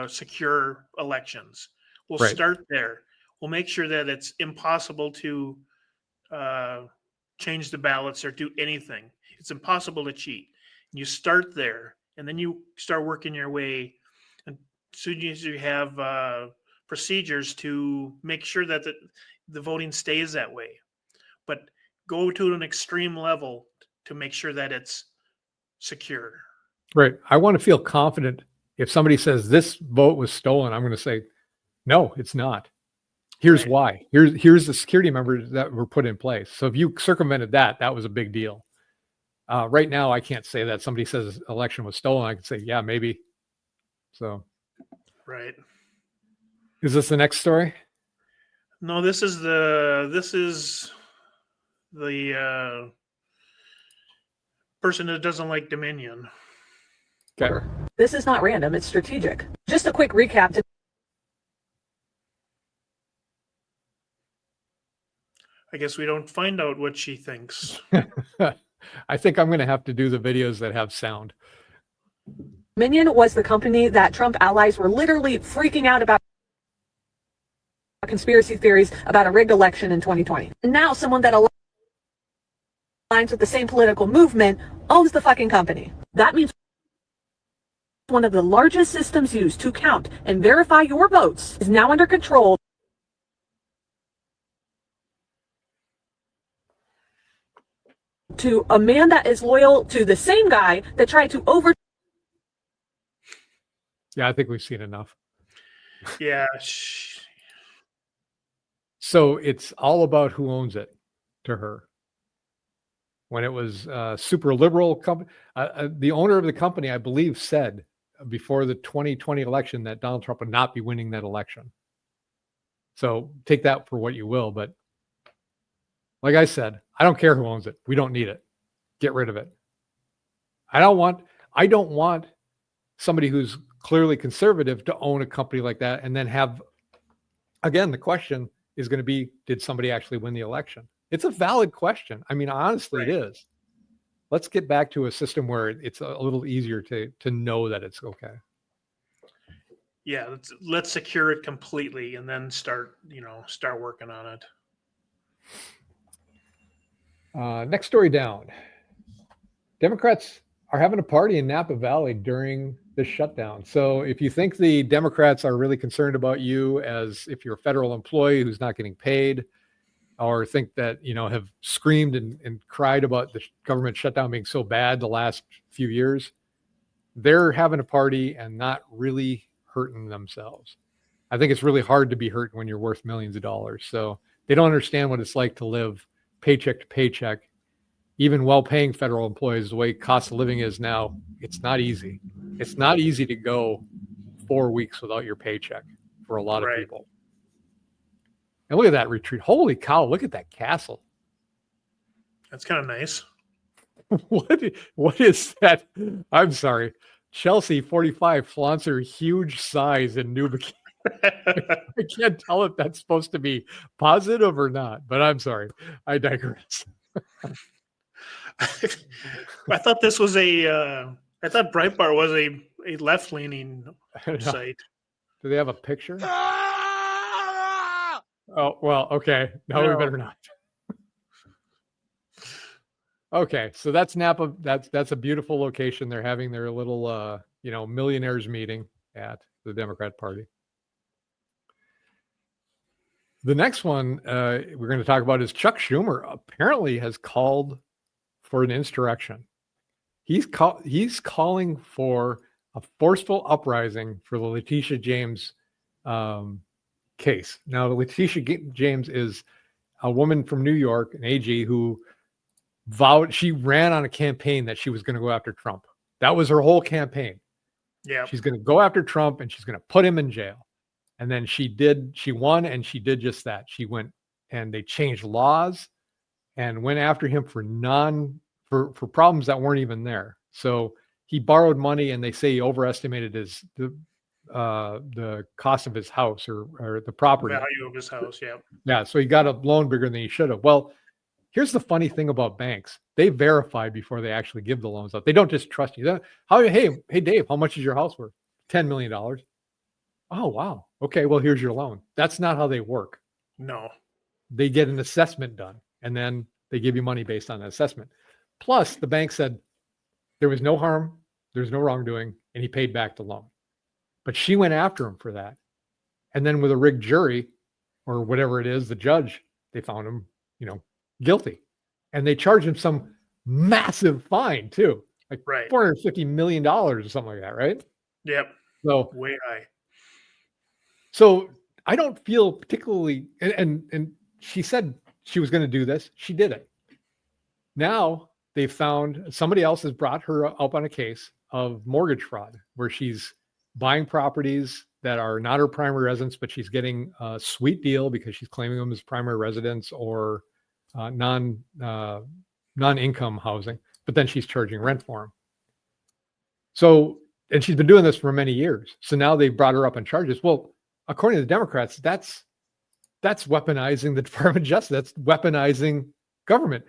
secure elections. We'll start there. We'll make sure that it's impossible to change the ballots or do anything. It's impossible to cheat. You start there, and then you start working your way. And as soon as you have procedures to make sure that the voting stays that way, but go to an extreme level to make sure that it's secure. Right. I want to feel confident. If somebody says this vote was stolen, I'm going to say, no, it's not. Here's why. Here's the security measures that were put in place. So if you circumvented that was a big deal. Right now, I can't say that. Somebody says election was stolen. I can say, yeah, maybe. So. Right. Is this the next story? No, this is the person that doesn't like Dominion. Okay. This is not random, it's strategic. Just a quick recap. I guess we don't find out what she thinks. I think I'm going to have to do the videos that have sound. Dominion was the company that Trump allies were literally freaking out about conspiracy theories about a rigged election in 2020. Now someone that aligns with the same political movement owns the fucking company. That means one of the largest systems used to count and verify your votes is now under control to a man that is loyal to the same guy that tried to Yeah, I think we've seen enough. Yeah. So it's all about who owns it to her. When it was super liberal company, the owner of the company, I believe, said before the 2020 election that Donald Trump would not be winning that election. So take that for what you will. But like I said, I don't care who owns it. We don't need it. Get rid of it. I don't want somebody who's clearly conservative to own a company like that and then have, again, the question is going to be, did somebody actually win the election? It's a valid question. I mean, honestly, It is. Let's get back to a system where it's a little easier to know that it's okay. Yeah, let's secure it completely and then start working on it. Next story down. Democrats are having a party in Napa Valley during the shutdown. So if you think the Democrats are really concerned about you as if you're a federal employee who's not getting paid, or think that, have screamed and cried about the government shutdown being so bad the last few years, they're having a party and not really hurting themselves. I think it's really hard to be hurt when you're worth millions of dollars. So they don't understand what it's like to live paycheck to paycheck. Even well-paying federal employees, the way cost of living is now, it's not easy. It's not easy to go 4 weeks without your paycheck for a lot of people. And look at that retreat. Holy cow, look at that castle. That's kind of nice. What is that? I'm sorry. Chelsea 45 flaunts her huge size in new bikini. I can't tell if that's supposed to be positive or not, but I'm sorry. I digress. I thought this was I thought Breitbart was a left-leaning site. Do they have a picture? Oh, well, okay. No, we better not. Okay, so that's Napa. That's a beautiful location. They're having their little, millionaires meeting at the Democrat Party. The next one we're going to talk about is Chuck Schumer apparently has called for an insurrection. He's calling for a forceful uprising for the Letitia James case. Now, Letitia James is a woman from New York, an AG, who she ran on a campaign that she was going to go after Trump. That was her whole campaign. Yeah. She's going to go after Trump and she's going to put him in jail. And then she won and she did just that. She went and they changed laws and went after him for problems that weren't even there. So he borrowed money and they say he overestimated the cost of his house or the property value of his house. Yeah. Yeah. So he got a loan bigger than he should have. Well, here's the funny thing about banks. They verify before they actually give the loans out. They don't just trust you. Hey, Dave, how much is your house worth? $10 million. Oh, wow. Okay. Well, here's your loan. That's not how they work. No. They get an assessment done and then they give you money based on the assessment. Plus the bank said there was no harm. There's no wrongdoing. And he paid back the loan. But she went after him for that. And then with a rigged jury or whatever it is, the judge, they found him, guilty. And they charged him some massive fine too, like $450 million or something like that, right? Yep. So way high. So I don't feel particularly, and she said she was going to do this. She did it. Now they found somebody else has brought her up on a case of mortgage fraud where she's buying properties that are not her primary residence, but she's getting a sweet deal because she's claiming them as primary residence or non-income housing, but then she's charging rent for them. So, and she's been doing this for many years. So now they brought her up on charges. Well, according to the Democrats, that's weaponizing the Department of Justice. That's weaponizing government.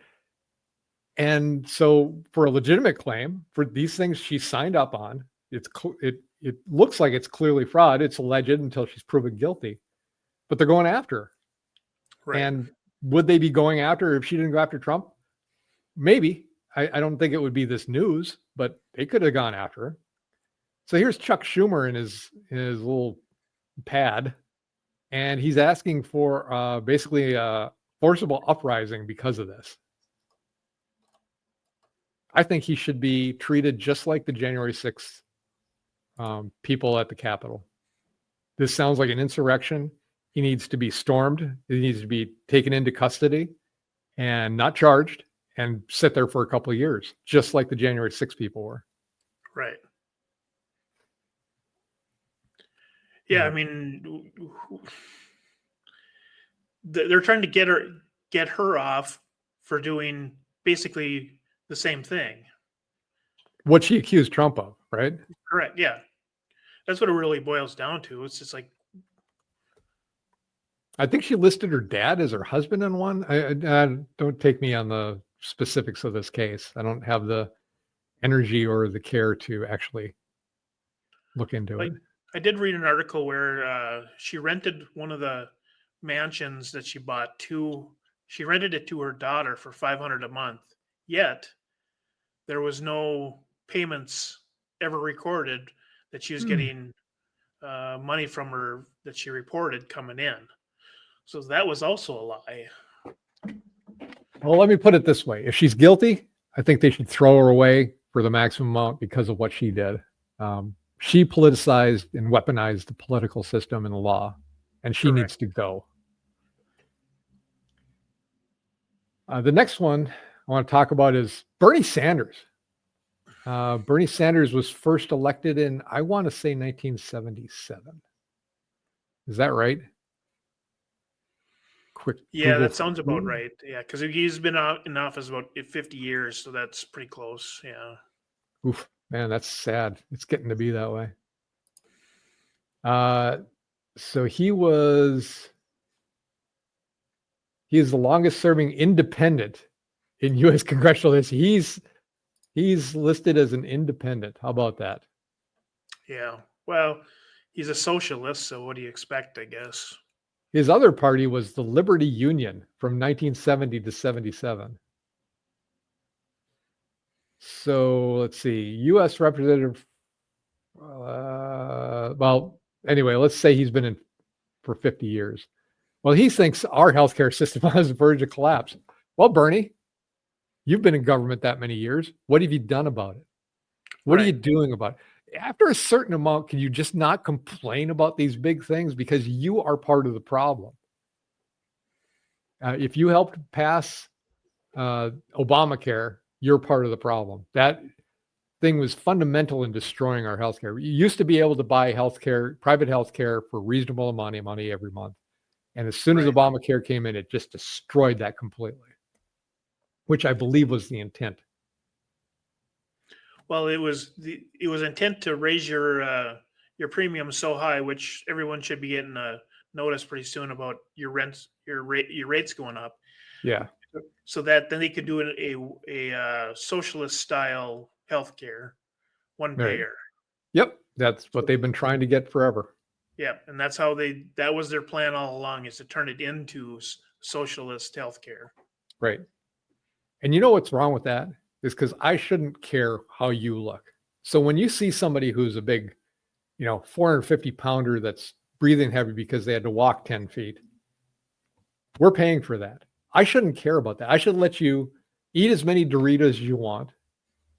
And so for a legitimate claim for these things she signed up on, it looks like it's clearly fraud. It's alleged until she's proven guilty, but they're going after her. Right. And would they be going after her if she didn't go after Trump? Maybe. I don't think it would be this news, but they could have gone after her. So here's Chuck Schumer in his little pad, and he's asking for basically a forcible uprising because of this. I think he should be treated just like the January 6th people at the Capitol. This sounds like an insurrection. He needs to be stormed. He needs to be taken into custody and not charged and sit there for a couple of years, just like the January 6th people were. Right. Yeah, I mean, they're trying to get her off for doing basically the same thing. What she accused Trump of, right? Correct. Yeah. That's what it really boils down to. It's just like, I think she listed her dad as her husband in one. I don't take me on the specifics of this case. I don't have the energy or the care to actually look into it. I did read an article where she rented one of the mansions that she bought to She rented it to her daughter for $500 a month. Yet there was no payments ever recorded that she was getting money from her that she reported coming in. So that was also a lie. Well, let me put it this way. If she's guilty, I think they should throw her away for the maximum amount because of what she did. She politicized and weaponized the political system and the law, and she needs to go. The next one I want to talk about is Bernie Sanders. Bernie Sanders was first elected in, I want to say 1977. Is that right? Quick. Yeah, Google that sounds about right. Yeah, because he's been in office about 50 years, so that's pretty close. Yeah. Oof, man, that's sad. It's getting to be that way. So he is the longest serving independent in U.S. congressional history. He's listed as an independent. How about that? Yeah. Well, he's a socialist, so what do you expect, I guess? His other party was the Liberty Union from 1970 to 77. So let's see, U.S. Representative. Well, anyway, let's say he's been in for 50 years. Well, he thinks our healthcare system is on the verge of collapse. Well, Bernie, you've been in government that many years. What have you done about it? What are you doing about it? After a certain amount, can you just not complain about these big things? Because you are part of the problem. If you helped pass Obamacare, you're part of the problem. That thing was fundamental in destroying our healthcare. You used to be able to buy healthcare, private healthcare, for reasonable amount of money every month. And as soon as Obamacare came in, it just destroyed that completely, which I believe was the intent. Well, it was intent to raise your premium so high, which everyone should be getting a notice pretty soon about your rents, your rates going up. Yeah. So that then they could do a socialist style healthcare, one payer. Yep, that's what they've been trying to get forever. Yeah, and that's how that was their plan all along, is to turn it into socialist healthcare. Right. And you know what's wrong with that? Is because I shouldn't care how you look. So when you see somebody who's a big, 450 pounder that's breathing heavy because they had to walk 10 feet, we're paying for that. I shouldn't care about that. I should let you eat as many Doritos as you want,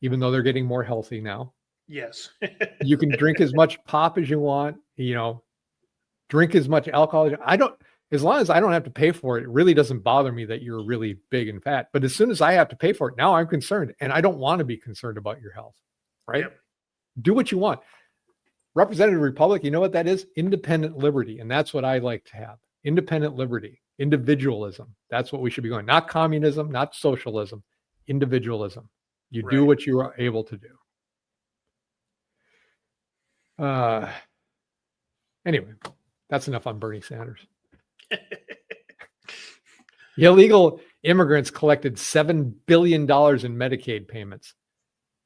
even though they're getting more healthy now. Yes. You can drink as much pop as you want, drink as much alcohol. As long as I don't have to pay for it, it really doesn't bother me that you're really big and fat. But as soon as I have to pay for it, now I'm concerned, and I don't want to be concerned about your health, right? Yep. Do what you want. Representative Republic, you know what that is? Independent liberty. And that's what I like to have. Independent liberty, individualism. That's what we should be going. Not communism, not socialism, individualism. You do what you are able to do. Anyway, that's enough on Bernie Sanders. Illegal immigrants collected $7 billion in Medicaid payments.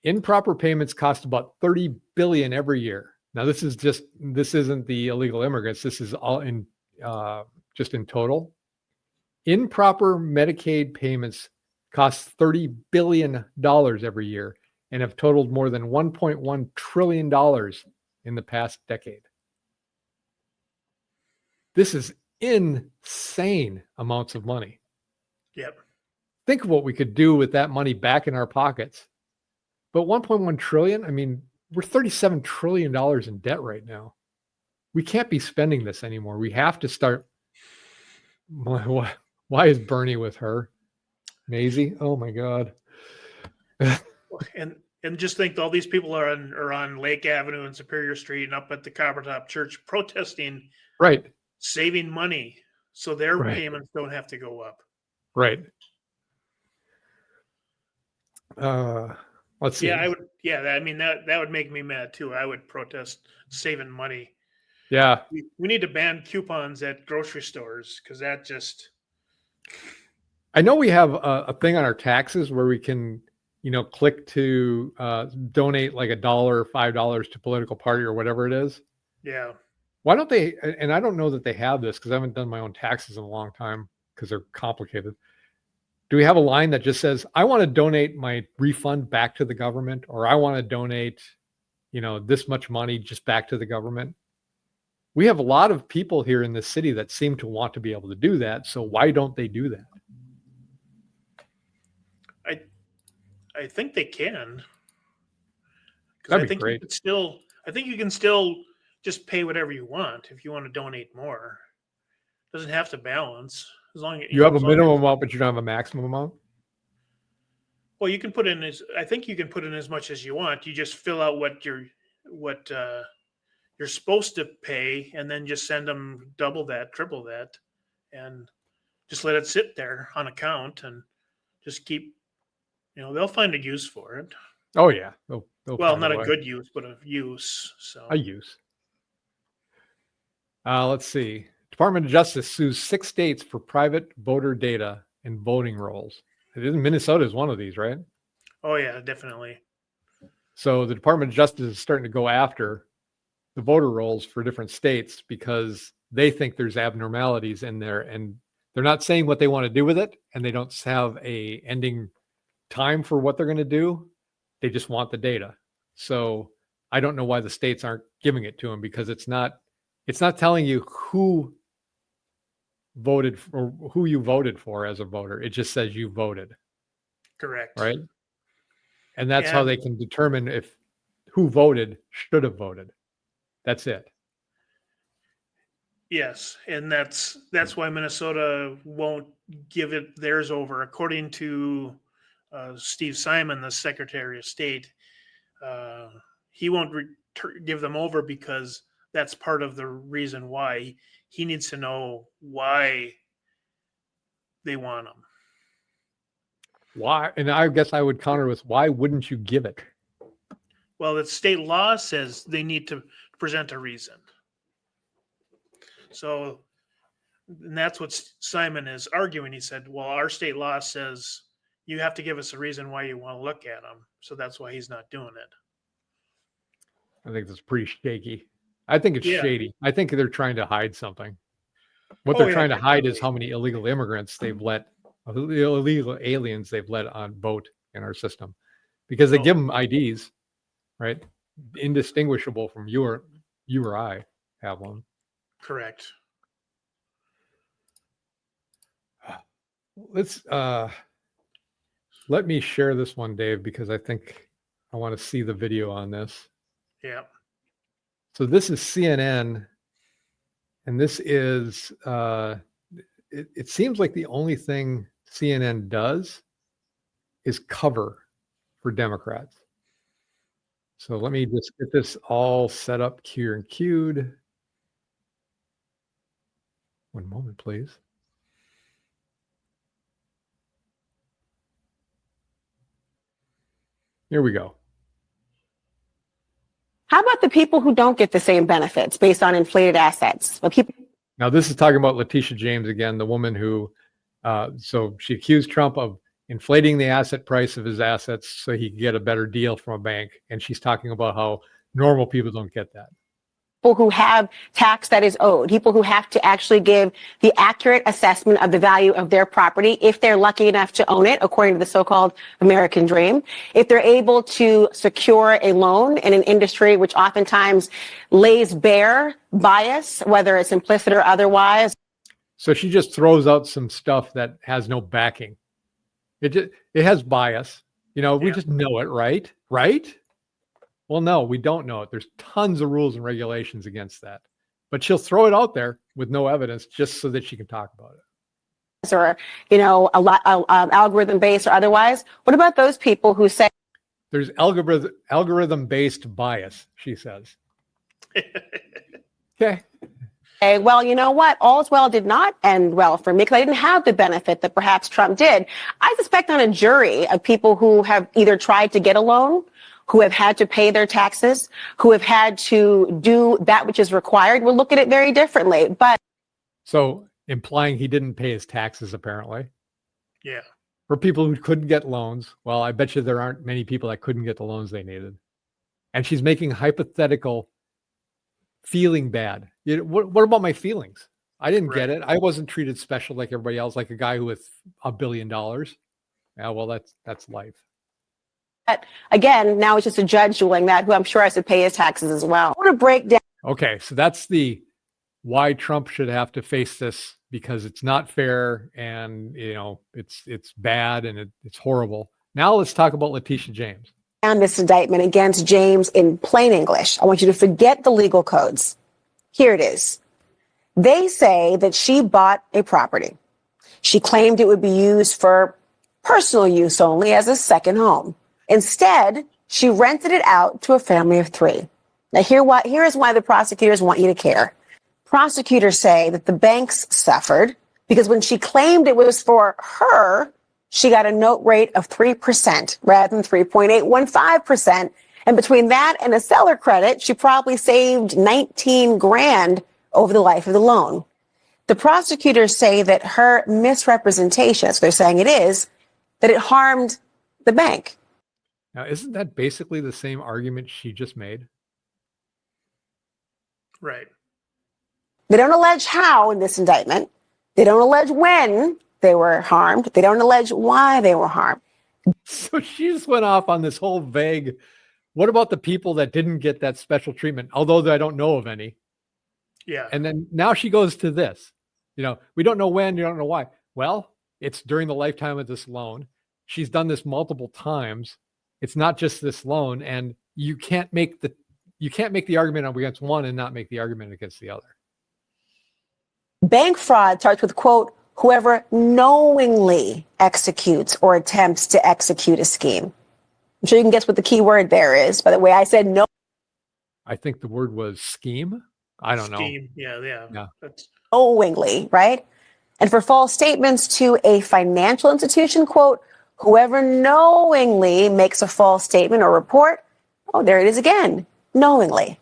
Improper payments cost about $30 billion every year. Now, this isn't the illegal immigrants. This is all in just in total. Improper Medicaid payments cost $30 billion every year and have totaled more than $1.1 trillion in the past decade. This is insane amounts of money. Yep. Think of what we could do with that money back in our pockets. But 1.1 trillion, I mean, we're $37 trillion in debt right now. We can't be spending this anymore. We have to start. Why is Bernie with her? Maisie? Oh my God. And just think, all these people are on Lake Avenue and Superior Street and up at the Coppertop Church protesting, right, saving money so their payments don't have to go up. Right. Let's see. Yeah, I would. Yeah, I mean that would make me mad too. I would protest saving money. Yeah. We need to ban coupons at grocery stores because that just. I know we have a thing on our taxes where we can, click to donate like $1 or $5 to political party or whatever it is. Yeah. Why don't they? And I don't know that they have this because I haven't done my own taxes in a long time because they're complicated. Do we have a line that just says, I want to donate my refund back to the government, or I want to donate, this much money just back to the government? We have a lot of people here in this city that seem to want to be able to do that. So why don't they do that? I think they can. That'd I be think great. I think you can still just pay whatever you want if you want to donate more. It doesn't have to balance as long as You have a as long minimum as- amount, but you don't have a maximum amount. Well, you can put in I think you can put in as much as you want. You just fill out what you're supposed to pay, and then just send them double that, triple that, and just let it sit there on account and just keep. They'll find a use for it. Oh yeah. They'll Well, find not a way. good use, but a use. So A use. Let's see. Department of Justice sues 6 states for private voter data and voting rolls. Minnesota is one of these, right? Oh yeah, definitely. So the Department of Justice is starting to go after the voter rolls for different states because they think there's abnormalities in there, and they're not saying what they want to do with it, and they don't have a ending time for what they're going to do. They just want the data. So I don't know why the states aren't giving it to them, because it's not telling you who voted or who you voted for as a voter. It just says you voted, Correct. right? And that's how they can determine if who voted should have voted. That's it. Yes, and that's why Minnesota won't give it theirs over. According to Steve Simon, the Secretary of State, he won't give them over because that's part of the reason why. He needs to know why they want them. Why? And I guess I would counter with, why wouldn't you give it? Well, the state law says they need to present a reason. So, and that's what Simon is arguing. He said, well, our state law says you have to give us a reason why you want to look at them. So that's why he's not doing it. I think that's pretty shaky. I think it's shady. I think they're trying to hide something. What they're trying to hide is how many illegal immigrants illegal aliens they've let on vote in our system, because they give them IDs, right? Indistinguishable from you or I have one. Correct. Let's let me share this one, Dave, because I think I want to see the video on this. Yeah. So this is CNN, and this is it seems like the only thing CNN does is cover for Democrats. So let me just get this all set up here and queued. One moment, please. Here we go. How about the people who don't get the same benefits based on inflated assets? Now, this is talking about Letitia James again, the woman who, so she accused Trump of inflating the asset price of his assets so he could get a better deal from a bank. And she's talking about how normal people don't get that. People who have tax that is owed, people who have to actually give the accurate assessment of the value of their property if they're lucky enough to own it, according to the so-called American dream. If they're able to secure a loan in an industry which oftentimes lays bare bias, whether it's implicit or otherwise. So she just throws out some stuff that has no backing. It has bias. We just know it, right? Right? Well, no, we don't know it. There's tons of rules and regulations against that. But she'll throw it out there with no evidence just so that she can talk about it. Or, algorithm based or otherwise. What about those people who say there's algorithm based bias, she says. Okay. Well, you know what? All's well did not end well for me because I didn't have the benefit that perhaps Trump did. I suspect on a jury of people who have either tried to get a loan, who have had to pay their taxes, who have had to do that which is required, we'll look at it very differently. But so implying he didn't pay his taxes, apparently. Yeah. For people who couldn't get loans, well, I bet you there aren't many people that couldn't get the loans they needed. And she's making hypothetical feeling bad. What about my feelings? I didn't get Right. it. I wasn't treated special like everybody else, like a guy with $1 billion. Yeah, well, that's life. But again, now it's just a judge doing that, who I'm sure has to pay his taxes as well. I want to break down. Okay, so that's the why Trump should have to face this, because it's not fair and it's bad and it's horrible. Now let's talk about Letitia James. This indictment against James in plain English. I want you to forget the legal codes. Here it is. They say that she bought a property. She claimed it would be used for personal use only as a second home. Instead, she rented it out to a family of 3. Now, here is why the prosecutors want you to care. Prosecutors say that the banks suffered because when she claimed it was for her, she got a note rate of 3% rather than 3.815%. And between that and a seller credit, she probably saved 19 grand over the life of the loan. The prosecutors say that her misrepresentation, as they're saying it is, that it harmed the bank. Now, isn't that basically the same argument she just made? Right. They don't allege how in this indictment. They don't allege when they were harmed. They don't allege why they were harmed. So she just went off on this whole vague, what about the people that didn't get that special treatment, although I don't know of any? Yeah. And then now she goes to this, we don't know when, you don't know why. Well, it's during the lifetime of this loan. She's done this multiple times. It's not just this loan, and you can't make the argument against one and not make the argument against the other. Bank fraud starts with, quote, whoever knowingly executes or attempts to execute a scheme. I'm sure you can guess what the key word there is. By the way, I said no. I think the word was scheme. I don't know. Scheme. Yeah. That's Knowingly, right? And for false statements to a financial institution, quote, whoever knowingly makes a false statement or report. Oh, there it is again. Knowingly.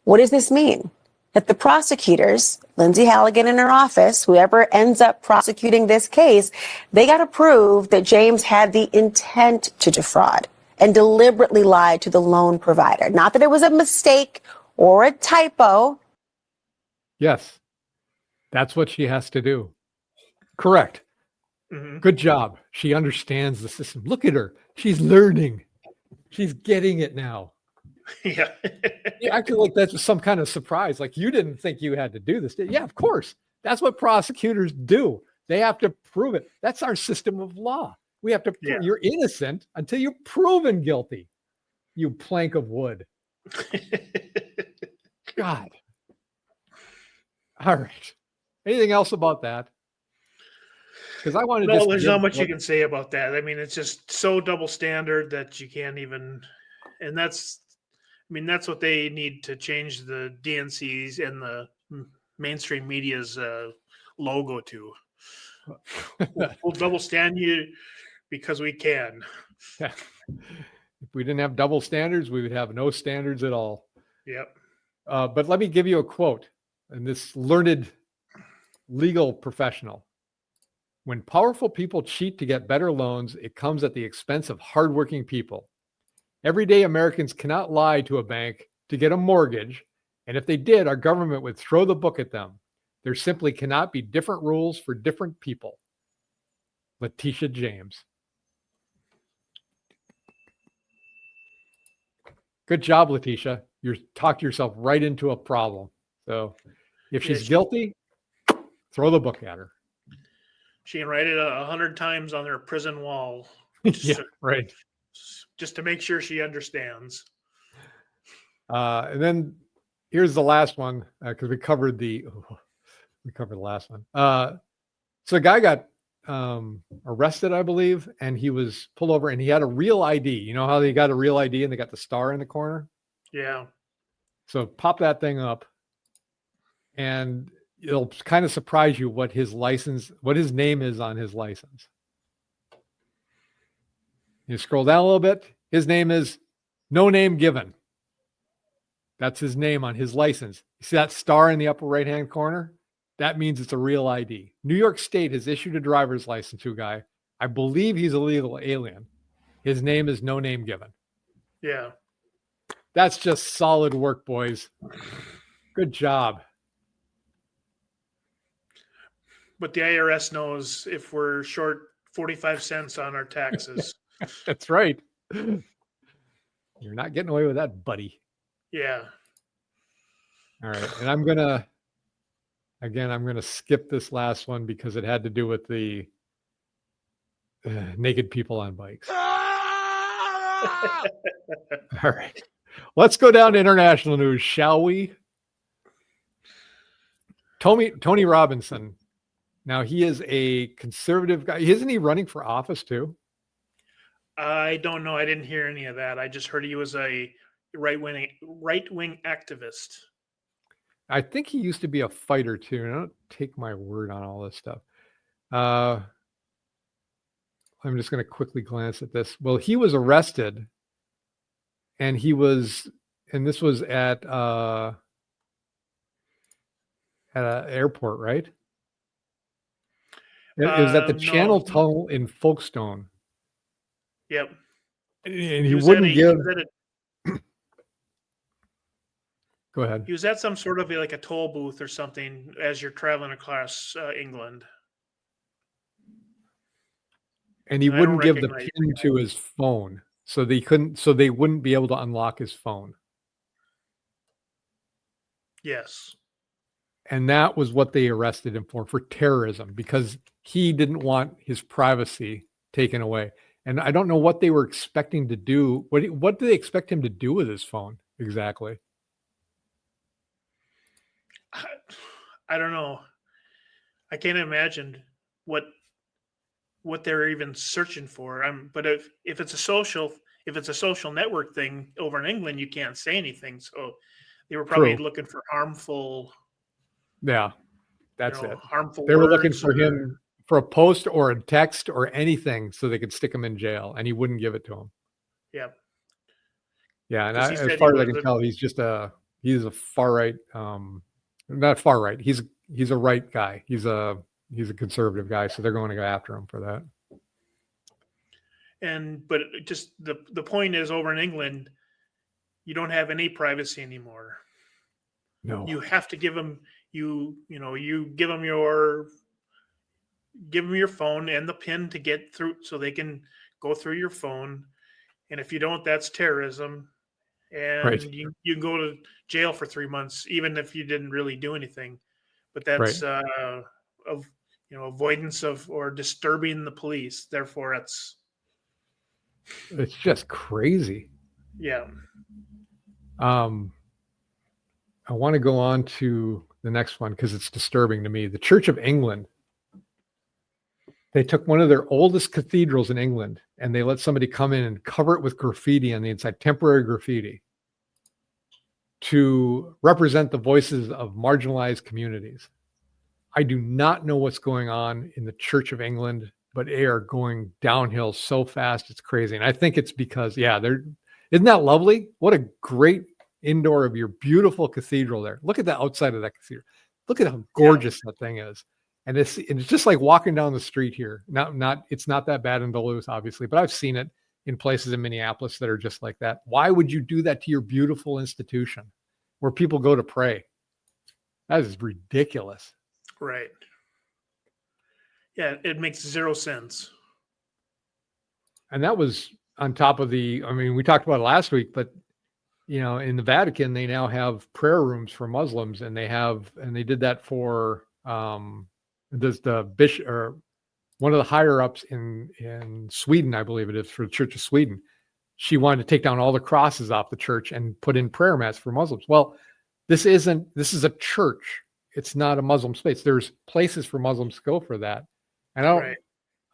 What does this mean? That the prosecutors, Lindsay Halligan in her office, whoever ends up prosecuting this case, they got to prove that James had the intent to defraud and deliberately lied to the loan provider. Not that it was a mistake or a typo. Yes, that's what she has to do. Correct. mm-hmm. Good job. She understands the system. Look at her. She's learning. She's getting it now. Yeah. You acted like that's some kind of surprise. Like you didn't think you had to do this. Yeah, of course. That's what prosecutors do. They have to prove it. That's our system of law. We have to prove you're innocent until you're proven guilty. You plank of wood. God. All right. Anything else about that? Because I want to Well, there's not much you can say about that. I mean, it's just so double standard that you can't even, and that's what they need to change the DNC's and the mainstream media's logo to. We'll double stand you because we can. Yeah. If we didn't have double standards, we would have no standards at all. Yep. But let me give you a quote. And this learned legal professional. When powerful people cheat to get better loans, it comes at the expense of hardworking people. Everyday Americans cannot lie to a bank to get a mortgage. And if they did, our government would throw the book at them. There simply cannot be different rules for different people. Letitia James. Good job, Letitia. You talked yourself right into a problem. So if she's guilty, throw the book at her. She can write it 100 times on her prison wall. Right. Just to make sure she understands. And then here's the last one, because we covered the last one. So a guy got arrested, I believe, and he was pulled over and he had a real ID. You know how they got a real ID and they got the star in the corner? Yeah. So pop that thing up and it'll kind of surprise you what his name is on his license. You scroll down a little bit. His name is No Name Given. That's his name on his license. You see that star in the upper right-hand corner? That means it's a real ID. New York State has issued a driver's license to a guy. I believe he's a legal alien. His name is No Name Given. Yeah. That's just solid work, boys. Good job. But the IRS knows if we're short 45 cents on our taxes. That's right. You're not getting away with that, buddy. Yeah. All right. And I'm going to skip this last one because it had to do with the naked people on bikes. All right. Let's go down to international news, shall we? Tony Robinson. Now, he is a conservative guy. Isn't he running for office too? I don't know. I didn't hear any of that. I just heard he was a right-wing activist. I think he used to be a fighter too. And I don't take my word on all this stuff. I'm just going to quickly glance at this. Well, he was arrested, and this was at an airport, right? It was at the Channel Tunnel in Folkestone. Yep. And he wouldn't give. Go ahead. He was at some sort of like a toll booth or something as you're traveling across England. And he wouldn't give the pin to his phone. So they wouldn't be able to unlock his phone. Yes. And that was what they arrested him for terrorism, because he didn't want his privacy taken away. And I don't know what they were expecting to do. What do they expect him to do with his phone exactly? I don't know. I can't imagine what they're even searching for. But if it's a social network thing over in England, you can't say anything. So they were probably looking for harmful. Yeah, that's it. Harmful. They were looking for him for a post or a text or anything so they could stick him in jail, and he wouldn't give it to him. Yeah. Yeah, and as far as I can tell, he's a far right. Not far right. He's a right guy. He's a conservative guy, so they're going to go after him for that. But just the point is, over in England, you don't have any privacy anymore. No. You have to give them you give them your phone and the PIN to get through, so they can go through your phone. And if you don't, that's terrorism. And you can go to jail for 3 months, even if you didn't really do anything. But that's avoidance of or disturbing the police. Therefore, it's just crazy. Yeah. I want to go on to the next one because it's disturbing to me. The Church of England. They took one of their oldest cathedrals in England and they let somebody come in and cover it with graffiti on the inside, temporary graffiti, to represent the voices of marginalized communities. I do not know what's going on in the Church of England, but they are going downhill so fast. It's crazy. And I think it's because, isn't that lovely? What a great indoor of your beautiful cathedral there. Look at the outside of that cathedral. Look at how gorgeous that thing is. And it's just like walking down the street here. It's not that bad in Duluth, obviously, but I've seen it in places in Minneapolis that are just like that. Why would you do that to your beautiful institution where people go to pray? That is ridiculous. Right. Yeah, it makes zero sense. And that was on top of we talked about it last week, but in the Vatican, they now have prayer rooms for Muslims, and they did that for the bishop, or one of the higher ups in Sweden, I believe it is, for the Church of Sweden. She wanted to take down all the crosses off the church and put in prayer mats for Muslims. Well, this is a church. It's not a Muslim space. There's places for Muslims to go for that. And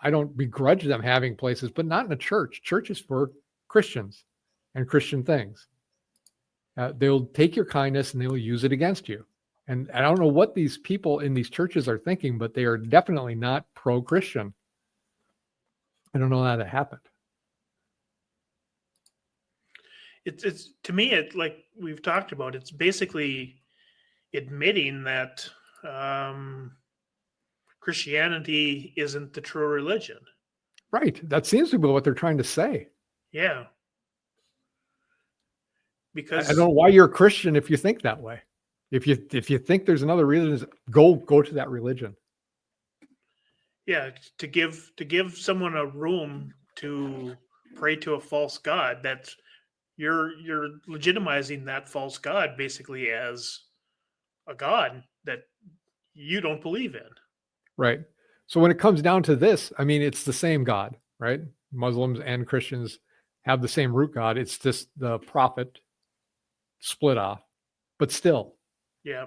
I don't begrudge them having places, but not in a church. Church is for Christians and Christian things. They'll take your kindness and they will use it against you. And I don't know what these people in these churches are thinking, but they are definitely not pro-Christian. I don't know how that happened. It's to me, it, like we've talked about, it's basically admitting that Christianity isn't the true religion. Right. That seems to be what they're trying to say. Yeah. Because I don't know why you're a Christian if you think that way. If you think there's another religion, go to that religion. Yeah, to give someone a room to pray to a false god, that's you're legitimizing that false god basically as a god that you don't believe in. Right. So when it comes down to this, I mean, it's the same God, right? Muslims and Christians have the same root God. It's just the prophet split off, but still, Yeah.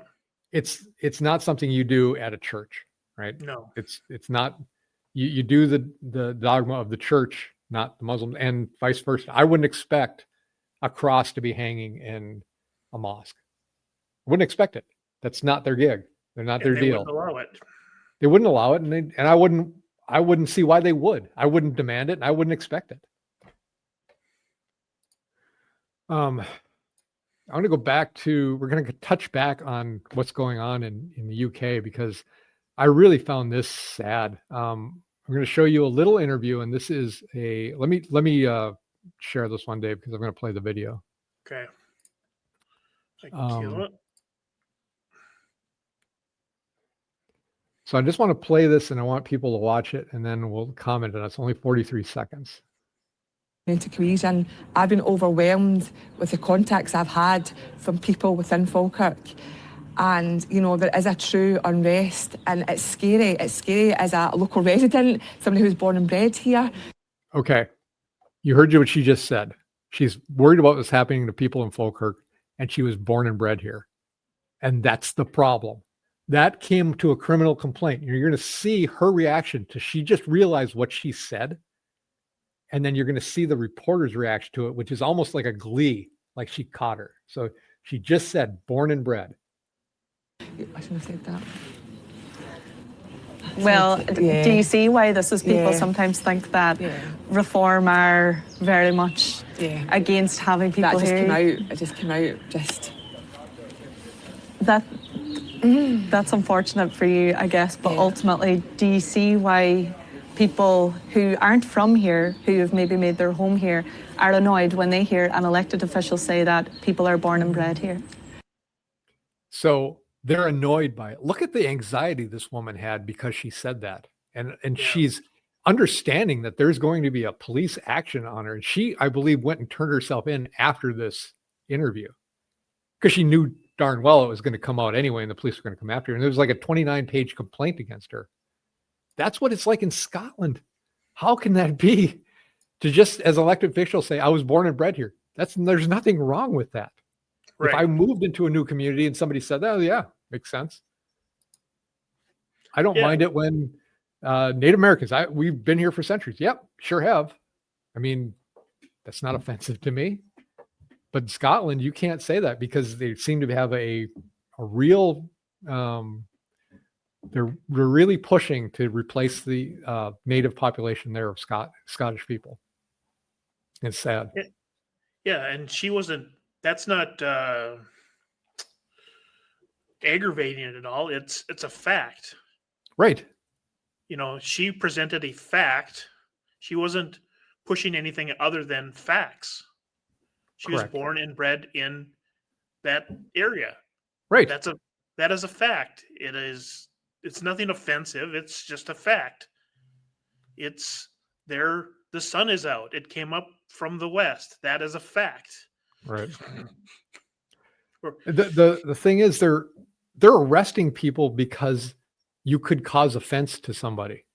it's not something you do at a church, right? No. It's not, you do the dogma of the church, not the Muslims, and vice versa. I wouldn't expect a cross to be hanging in a mosque. I wouldn't expect it. That's not their gig. They're not their They deal. wouldn't allow it. They wouldn't allow it, and I wouldn't see why they would. I wouldn't demand it, and I wouldn't expect it. I'm going to go back to, we're going to touch back on what's going on in the UK, because I really found this sad. I'm going to show you a little interview, and this is let me share this one, Dave, because I'm going to play the video. Okay. I can kill it. So I just want to play this, and I want people to watch it, and then we'll comment on it. It's only 43 seconds. Into cohesion. I've been overwhelmed with the contacts I've had from people within Falkirk. And, you know, there is a true unrest, and it's scary. It's scary as a local resident, somebody who's born and bred here. Okay. You heard what she just said. She's worried about what's happening to people in Falkirk, and she was born and bred here. And that's the problem. That came to a criminal complaint. You're going to see her reaction to, she just realized what she said. And then you're going to see the reporter's reaction to it, which is almost like a glee, like she caught her. So she just said born and bred. I shouldn't have said that. Well, do you see why this is people sometimes think that reform are very much against having people that just here? came out. It just came out. Just that's unfortunate for you, I guess. But ultimately, do you see why people who aren't from here, who have maybe made their home here, are annoyed when they hear an elected official say that people are born and bred here? So they're annoyed by it. Look at the anxiety this woman had because she said that. And she's understanding that there's going to be a police action on her. And she, I believe, went and turned herself in after this interview because she knew darn well it was going to come out anyway and the police were going to come after her. And there was like a 29-page complaint against her. That's what it's like in Scotland. How can that be? To just, as elected officials, say, I was born and bred here. There's nothing wrong with that. Right. If I moved into a new community and somebody said that, yeah, makes sense. I don't mind it when Native Americans, we've been here for centuries. Yep, sure have. I mean, that's not offensive to me. But in Scotland, you can't say that because they seem to have a real, they're really pushing to replace the native population there of Scottish people. It's sad. Yeah, and she wasn't, that's not aggravating it at all. It's a fact. Right. You know, she presented a fact. She wasn't pushing anything other than facts. She was born and bred in that area. Right. That is a fact. It's nothing offensive. It's just a fact. It's there. The sun is out. It came up from the west. That is a fact. Right. The thing is, they're arresting people because you could cause offense to somebody,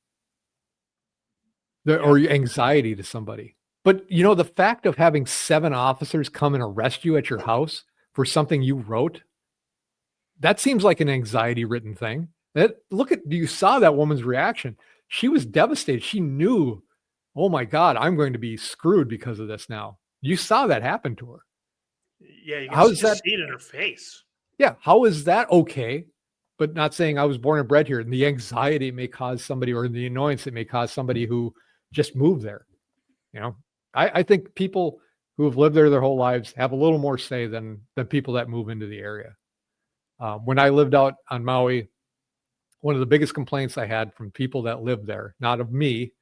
or anxiety to somebody. But you know, the fact of having 7 officers come and arrest you at your house for something you wrote, that seems like an anxiety-ridden thing. You saw that woman's reaction. She was devastated. She knew, oh my God, I'm going to be screwed because of this now. You saw that happen to her. Yeah, you can see it in her face. Yeah, how is that okay? But not saying I was born and bred here, and the anxiety it may cause somebody, or the annoyance it may cause somebody who just moved there. You know, I think people who have lived there their whole lives have a little more say than people that move into the area. When I lived out on Maui, one of the biggest complaints I had from people that lived there, not of me,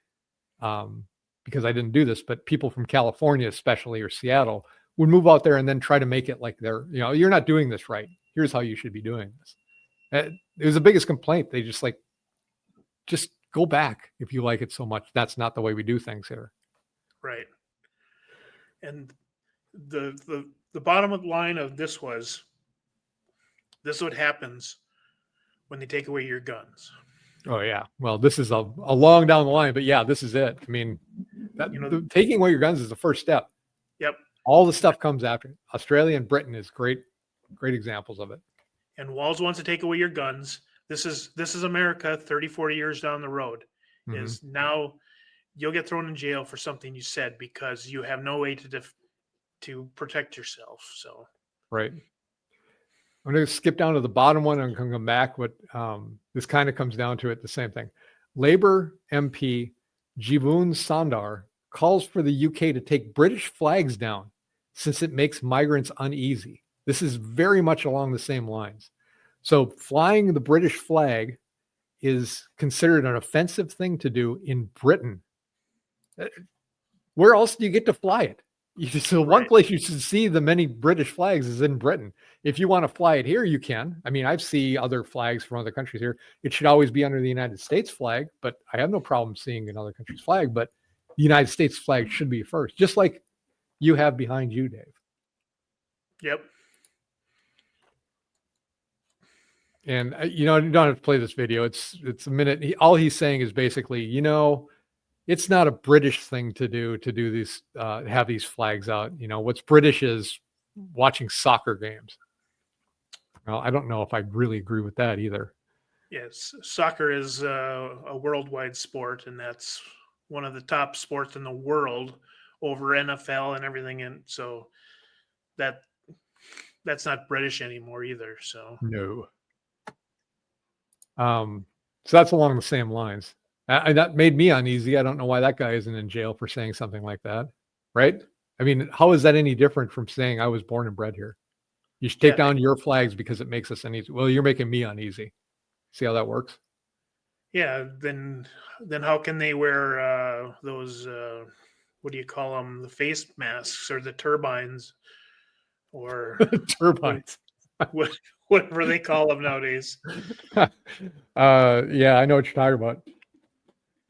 because I didn't do this, but people from California, especially, or Seattle, would move out there and then try to make it like you're not doing this right. Here's how you should be doing this. It was the biggest complaint. They just go back if you like it so much. That's not the way we do things here. Right. And the bottom line of this was, this is what happens when they take away your guns. Oh yeah. Well, this is a long down the line, but yeah, this is it. I mean, taking away your guns is the first step. Yep. All the stuff comes after. Australia and Britain is great examples of it. And Walz wants to take away your guns. This is America 30, 40 years down the road. Mm-hmm. Is now you'll get thrown in jail for something you said because you have no way to protect yourself. So right. I'm going to skip down to the bottom one and come back. What this kind of comes down to it, the same thing. Labour MP Jivun Sandar calls for the UK to take British flags down since it makes migrants uneasy. This is very much along the same lines. So flying the British flag is considered an offensive thing to do in Britain. Where else do you get to fly it? So one place you should see the many British flags is in Britain. If you want to fly it here, you can. I mean, I've seen other flags from other countries here. It should always be under the United States flag, but I have no problem seeing another country's flag. But the United States flag should be first, just like you have behind you, Dave. Yep. And you don't have to play this video. It's a minute. All he's saying is basically, it's not a British thing to do these, have these flags out. What's British is watching soccer games. Well, I don't know if I really agree with that either. Yes, soccer is a worldwide sport, and that's one of the top sports in the world over NFL and everything. And so that's not British anymore either. So no. So that's along the same lines. That made me uneasy. I don't know why that guy isn't in jail for saying something like that, right? I mean, how is that any different from saying I was born and bred here? You should take down your flags because it makes us uneasy. Well, you're making me uneasy. See how that works? Yeah. Then how can they wear those? What do you call them? The face masks or the turbines, or turbines? Whatever they call them nowadays. Yeah, I know what you're talking about.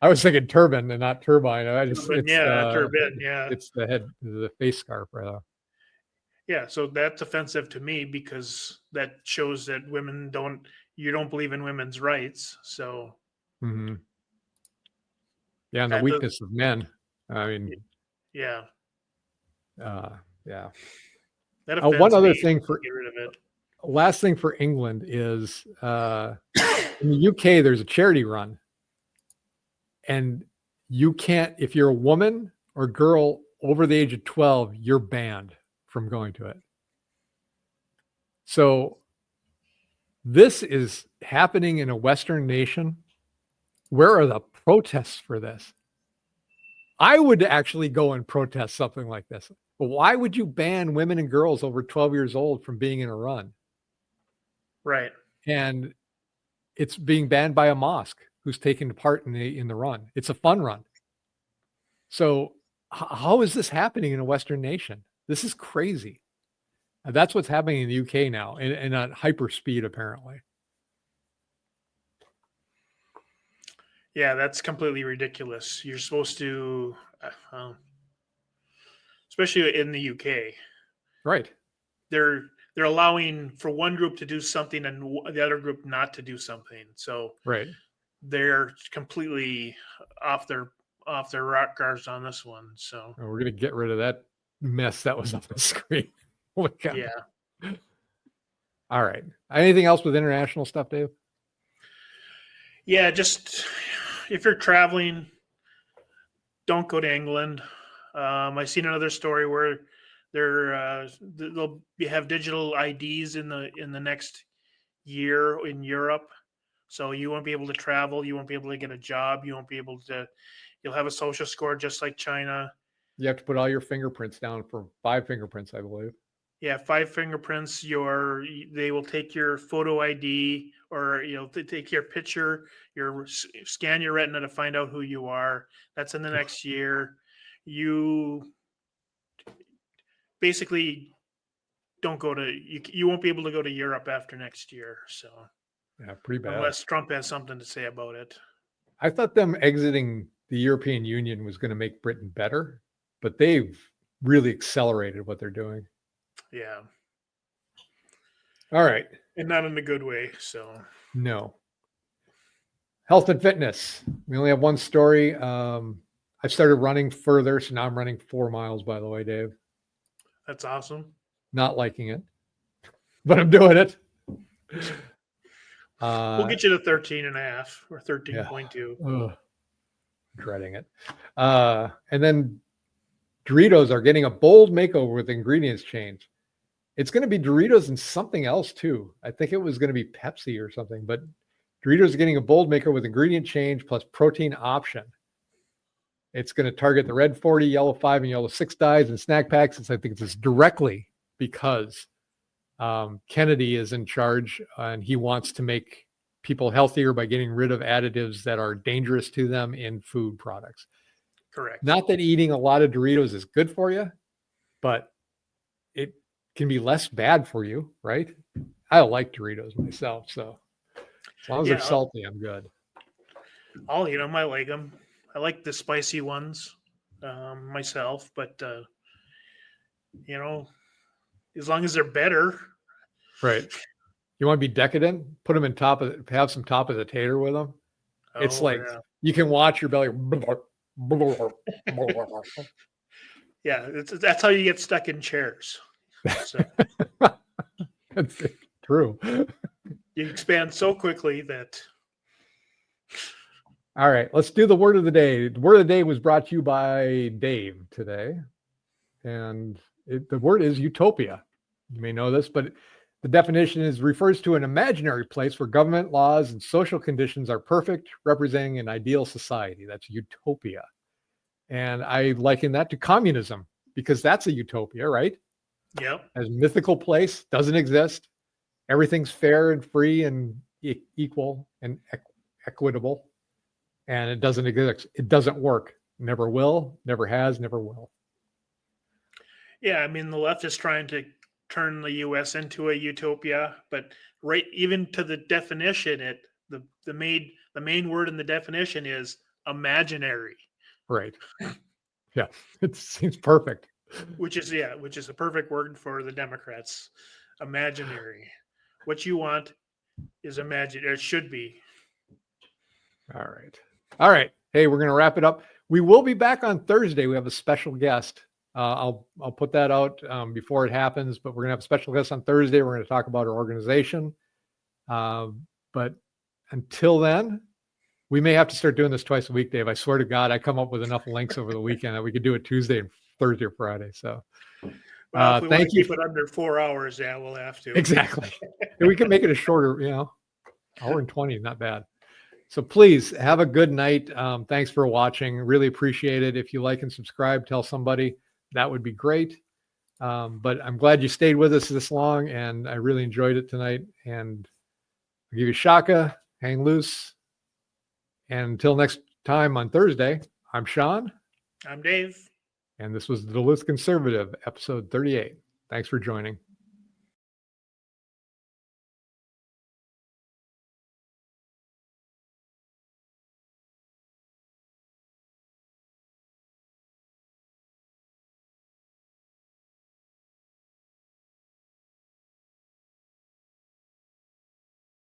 I was thinking turban and not turbine. Turban. Yeah, it's the head, the face scarf, rather. Yeah, so that's offensive to me because that shows that you don't believe in women's rights. So, yeah, and the weakness of men. I mean, yeah. That offends one other me. thing Get rid of it. Last thing for England is in the UK, there's a charity run. And you can't, if you're a woman or girl over the age of 12, you're banned from going to it. So this is happening in a Western nation. Where are the protests for this? I would actually go and protest something like this. But why would you ban women and girls over 12 years old from being in a run? Right. And it's being banned by a mosque who's taking part in the run. It's a fun run. So how is this happening in a Western nation? This is crazy. That's what's happening in the UK now, and at hyper speed, apparently. Yeah, that's completely ridiculous. You're supposed to, especially in the UK, right? They're allowing for one group to do something and the other group not to do something. So right. They're completely off their rock guards on this one. So we're gonna get rid of that mess that was on the screen. Oh my God. Yeah. All right. Anything else with international stuff, Dave? Yeah, just if you're traveling, don't go to England. I seen another story where they'll have digital IDs in the next year in Europe. So you won't be able to travel. You won't be able to get a job. You won't be able to. You'll have a social score just like China. You have to put all your fingerprints down for 5 fingerprints, I believe. Yeah, 5 fingerprints. They will take your photo ID, or they take your picture, scan your retina to find out who you are. That's in the next year. You basically don't go to. You won't be able to go to Europe after next year. So. Yeah, pretty bad. Unless Trump has something to say about it. I thought them exiting the European Union was going to make Britain better, but they've really accelerated what they're doing. Yeah. All right. And not in a good way. So No. Health and fitness. We only have one story. I started running further, so now I'm running 4 miles, by the way, Dave. that's awesome. Not liking it, but I'm doing it. We'll get you to 13.5 or 13.2. Ugh, dreading it. And then Doritos are getting a bold makeover with ingredients change. It's going to be Doritos and something else too. I think it was going to be Pepsi or something, but Doritos are getting a bold maker with ingredient change plus protein option. It's going to target the red 40, yellow 5, and yellow 6 dyes and snack packs. I think it's directly because Kennedy is in charge and he wants to make people healthier by getting rid of additives that are dangerous to them in food products. Correct. Not that eating a lot of Doritos is good for you, but it can be less bad for you, right? I like Doritos myself, so as long as they're salty, I'm good. I'll eat them. I like them. I like the spicy ones myself, but as long as they're better. Right. You want to be decadent? Put them in have some top of the tater with them. It's like you can watch your belly. Yeah, that's how you get stuck in chairs. So. That's true. You expand so quickly that. All right, let's do the word of the day. The word of the day was brought to you by Dave today. And the word is utopia. You may know this, but the definition refers to an imaginary place where government laws and social conditions are perfect, representing an ideal society. That's utopia. And I liken that to communism because that's a utopia, right? Yep. As mythical place, doesn't exist. Everything's fair and free and equal and equitable. And it doesn't exist. It doesn't work. Never will, never has, never will. Yeah, I mean, the left is trying to turn the U.S. into a utopia, but even to the definition, the main word in the definition is imaginary. Right. Yeah, it seems perfect. Which is a perfect word for the Democrats. Imaginary. What you want is imaginary. It should be. All right. Hey, we're going to wrap it up. We will be back on Thursday. We have a special guest. I'll put that out before it happens, but we're going to have a special guest on Thursday. We're going to talk about our organization. But until then, we may have to start doing this twice a week, Dave. I swear to God, I come up with enough links over the weekend that we could do it Tuesday and Thursday or Friday. So if we want to keep it under 4 hours, yeah, we'll have to. Exactly. We can make it a shorter, hour and 20, not bad. So please have a good night. Thanks for watching. Really appreciate it. If you like and subscribe, tell somebody. That would be great. But I'm glad you stayed with us this long, and I really enjoyed it tonight. And I'll give you Shaka, hang loose. And until next time on Thursday, I'm Sean. I'm Dave. And this was the Duluth Conservative, episode 38. Thanks for joining.